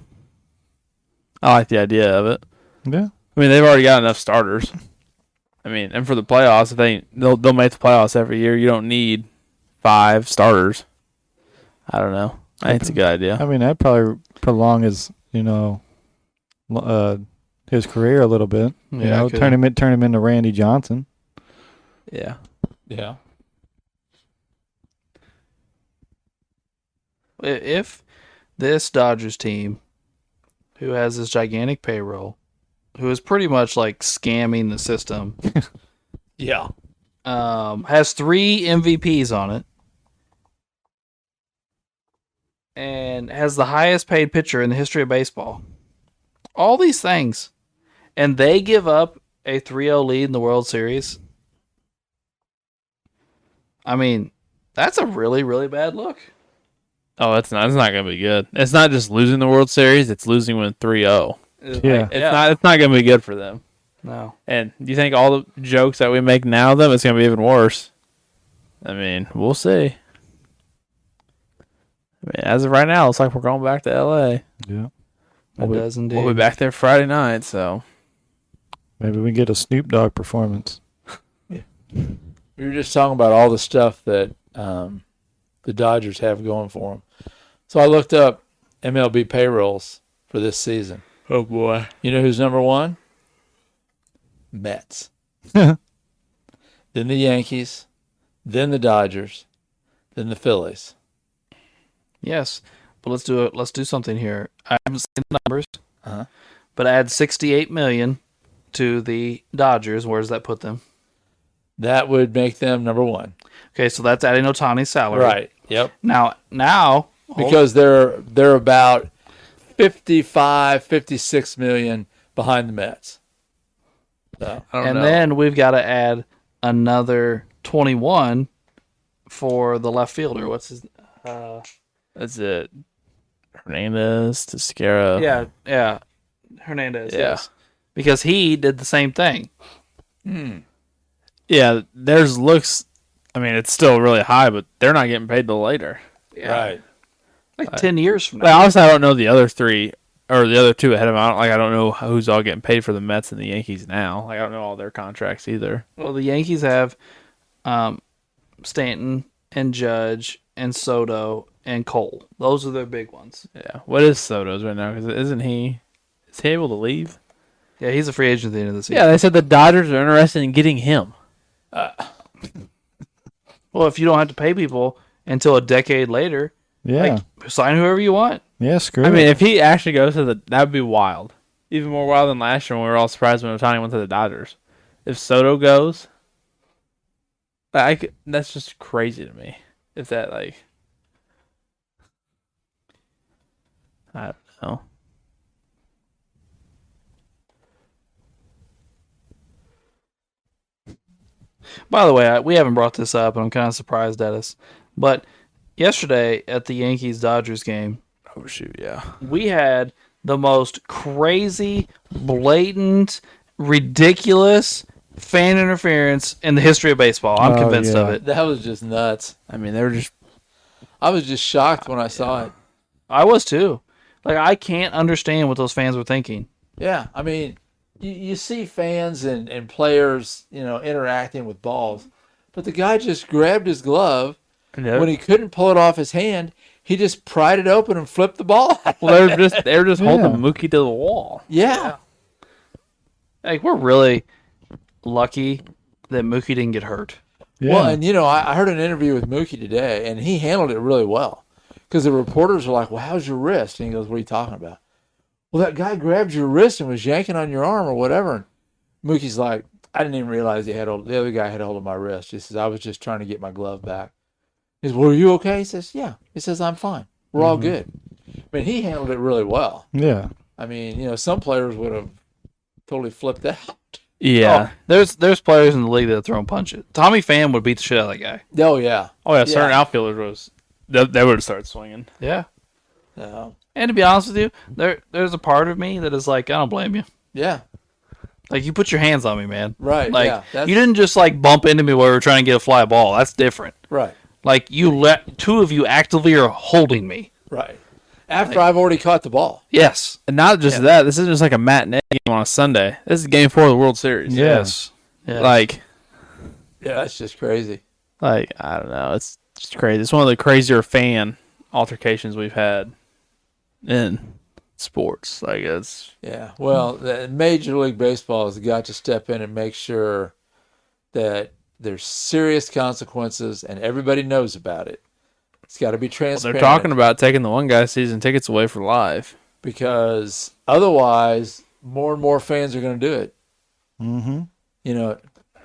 I like the idea of it. Yeah. I mean, they've already got enough starters. I mean, and for the playoffs, they'll make the playoffs every year. You don't need 5 starters. I don't know. I think it's a good idea. I mean, that'd probably prolong his his career a little bit. You Yeah, know, could. turn him into Randy Johnson. Yeah. Yeah. If this Dodgers team, who has this gigantic payroll, who is pretty much like scamming the system, Yeah. has 3 MVPs on it, and has the highest paid pitcher in the history of baseball, all these things, and they give up a 3-0 lead in the World Series, I mean, that's a really, really bad look. Oh, it's not going to be good. It's not just losing the World Series. It's losing when 3-0. Yeah. It's not going to be good for them. No. And do you think all the jokes that we make now of them, it's going to be even worse? I mean, we'll see. I mean, as of right now, it's like we're going back to L.A. Yeah. It does indeed. We'll be back there Friday night, so. Maybe we get a Snoop Dogg performance. We were just talking about all the stuff that the Dodgers have going for them. So I looked up MLB payrolls for this season. Oh, boy. You know who's number one? Mets. Then the Yankees. Then the Dodgers. Then the Phillies. Yes, but let's do something here. I haven't seen the numbers, Uh-huh. but add $68 million to the Dodgers. Where does that put them? That would make them number one. Okay, so that's adding Otani's salary. Right. Yep. Now, Because they're about 55, 56 million behind the Mets. So, I don't and know. then we've got to add another 21 for the left fielder. What's his? That's it. Hernandez, Teixeira. Yeah, Hernandez. Yeah. Yes, because he did the same thing. Yeah, theirs looks, I mean, it's still really high, but they're not getting paid till later. Yeah. right. Like 10 years from Like, now. obviously, I don't know the other three, or the other two ahead of them. I don't know who's all getting paid for the Mets and the Yankees now. Like, I don't know all their contracts either. Well, the Yankees have Stanton and Judge and Soto and Cole. Those are their big ones. Yeah. What is Soto's right now? Because is he able to leave? Yeah, he's a free agent at the end of the season. Yeah, they said the Dodgers are interested in getting him. Well, if you don't have to pay people until a decade later, Yeah. sign whoever you want. Yeah, screw I it. mean, if he actually goes to that would be wild. Even more wild than last year when we were all surprised when Ohtani went to the Dodgers. If Soto goes, that's just crazy to me. If that, like, I don't know. By the way, we haven't brought this up, and I'm kind of surprised at us. But yesterday at the Yankees-Dodgers game, Oh, shoot, yeah. we had the most crazy, blatant, ridiculous fan interference in the history of baseball. I'm Oh, convinced of yeah. it. That was just nuts. I mean, they were just. I was just shocked when I saw it. I was too. Like, I can't understand what those fans were thinking. Yeah, I mean, you see fans and players, interacting with balls, but the guy just grabbed his glove. When he couldn't pull it off his hand, he just pried it open and flipped the ball. Well, they were just holding Yeah. Mookie to the wall. Yeah. Like, we're really lucky that Mookie didn't get hurt. Yeah. Well, and I heard an interview with Mookie today, and he handled it really well. Because the reporters were like, "Well, how's your wrist?" And he goes, "What are you talking about?" "Well, that guy grabbed your wrist and was yanking on your arm or whatever." And Mookie's like, "I didn't even realize the other guy had hold of my wrist." He says, "I was just trying to get my glove back." He says, "Well, are you okay?" He says, "Yeah." He says, "I'm fine. We're all good." I mean, he handled it really well. yeah. I mean, some players would have totally flipped out. Yeah. Oh, there's players in the league that are throwing punches. Tommy Pham would beat the shit out of that guy. Oh, yeah. Oh, yeah. Certain Yeah. outfielders they would have started swinging. Yeah. No. And to be honest with you, there's a part of me that is like, I don't blame you. Yeah. Like, you put your hands on me, man. Right. Like, yeah. you didn't just like bump into me while we were trying to get a fly ball. That's different. Right. Like, you let two of you actively are holding me. Right. After I've already caught the ball. Yes. And not just that, this isn't just like a matinee game on a Sunday. This is game 4 of the World Series. Yes. Yes. Like, Yeah, that's just crazy. I don't know. It's just crazy. It's one of the crazier fan altercations we've had in sports. Like, it's. Yeah. Well, the Major League Baseball has got to step in and make sure that there's serious consequences and everybody knows about it. It's got to be They're transparent. talking about taking the one guy's season tickets away for live. Because otherwise, more and more fans are going to do it. Mm-hmm.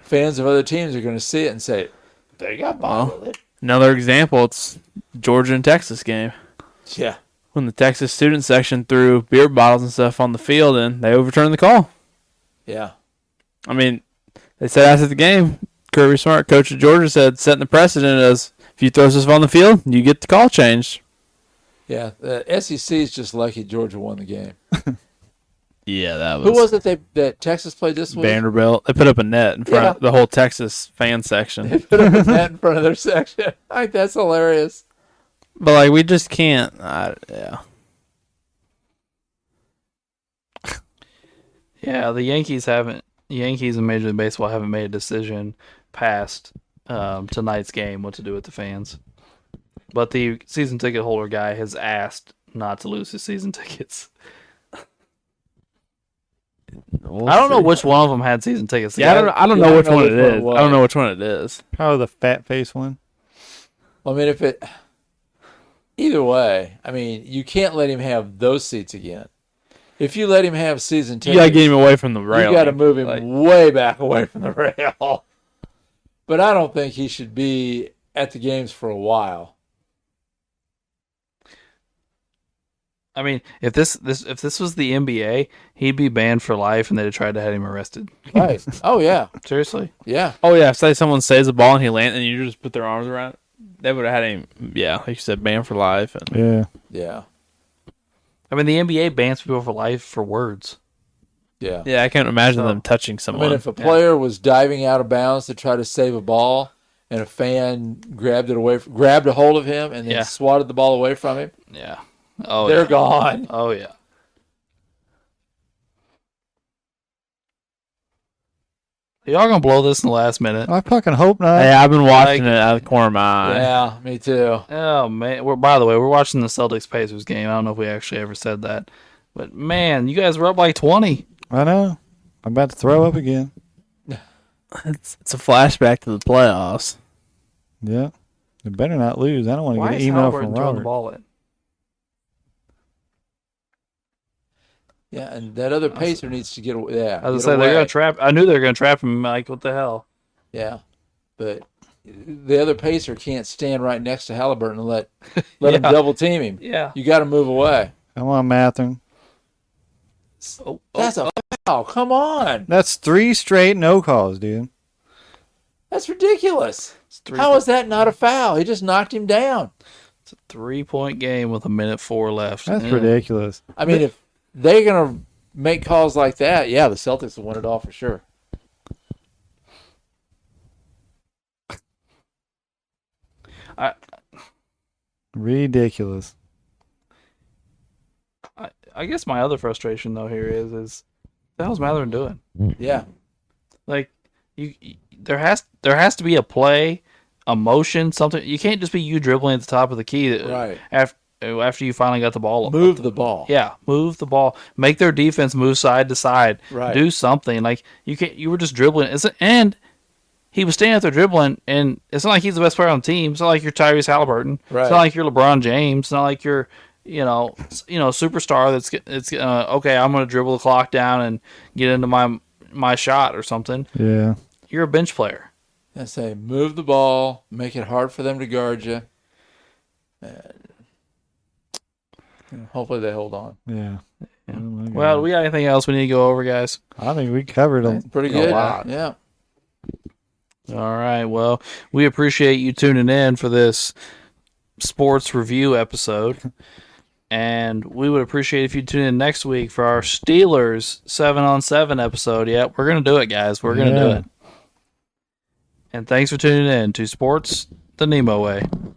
Fans of other teams are going to see it and say, "They got by with it." Another example, it's Georgia and Texas game. Yeah. When the Texas student section threw beer bottles and stuff on the field and they overturned the call. Yeah. I mean, they said after the game, Kirby Smart, coach of Georgia, said setting the precedent as if you throw stuff on the field, you get the call changed. Yeah. The SEC is just lucky Georgia won the game. Yeah, that was. Who was it that Texas played this week? Vanderbilt. They put up a net in front of the whole Texas fan They section. put up a net in front of their section. I think that's hilarious. But like, we just can't. Yeah. Yeah, the Yankees and Major League Baseball haven't made a decision past tonight's game what to do with the fans. But the season ticket holder guy has asked not to lose his season tickets. I don't know which one of them had season tickets. Yeah, I don't know which one it is. I don't know which one it is. Probably the fat face one. Well, I mean, either way, I mean, you can't let him have those seats again. If you let him have season tickets, You gotta get him away from the rail. you got to move him way back away from the rail. But I don't think he should be at the games for a while. I mean, if this was the NBA, he'd be banned for life, and they'd have tried to have him arrested. Right? Oh yeah, Seriously. yeah. Oh yeah, say someone saves the ball and he lands, and you just put their arms around it. They would have had him. Yeah, like you said, banned for life. And Yeah. Yeah. I mean, the NBA bans people for life for words. Yeah. yeah, I can't imagine So, them touching I someone. mean, if a player was diving out of bounds to try to save a ball, and a fan grabbed a hold of him, and then swatted the ball away from him, Yeah. Oh, they're yeah. gone. Oh yeah. Y'all gonna blow this in the last minute? I fucking hope not. Hey, I've been watching it out of the corner of my eye. Yeah, me too. Oh man! By the way, we're watching the Celtics Pacers game. I don't know if we actually ever said that, but man, you guys were up like 20. I know. I'm about to throw up again. It's a flashback to the playoffs. Yeah. They better not lose. I don't want to Why get is an email Halliburton from throwing the Robert. ball in? Yeah, and that other Pacer needs to get away. Yeah, I was get gonna say they're away. gonna trap. I knew they were gonna trap him. Like, what the hell? Yeah, but the other Pacer can't stand right next to Halliburton and let him double team him. Yeah. You got to move away. Come on, Matherin. That's a foul. Come on, That's 3 straight no calls, dude. that's ridiculous. It's How is that not a foul? He just knocked him down. It's a 3-point game with 1:04 left. That's Yeah. ridiculous. I mean, if they're gonna make calls like that, yeah, the Celtics will win it all for sure. Ridiculous. I guess my other frustration though here is what the hell's Matherin doing? Yeah, Like, there has to be a play, a motion, something. You can't just be you dribbling at the top of the key. right. After you finally got the ball. Move the ball. Yeah, move the ball. Make their defense move side to side. Right. Do something. Like, you were just dribbling. And he was standing out there dribbling, and it's not like he's the best player on the team. It's not like you're Tyrese Halliburton. Right. It's not like you're LeBron James. It's not like you're superstar that's okay, I'm gonna dribble the clock down and get into my shot or something. Yeah. You're a bench player. I say move the ball, make it hard for them to guard you. And hopefully they hold on. Yeah. Yeah. Oh my God. Well, do we got anything else we need to go over, guys? I think we covered them. That's pretty good. lot. Yeah. All right. Well, we appreciate you tuning in for this sports review episode. And we would appreciate if you tune in next week for our Steelers 7-on-7 episode. Yeah, we're going to do it, guys. We're going to do it. And thanks for tuning in to Sports the NEMO Way.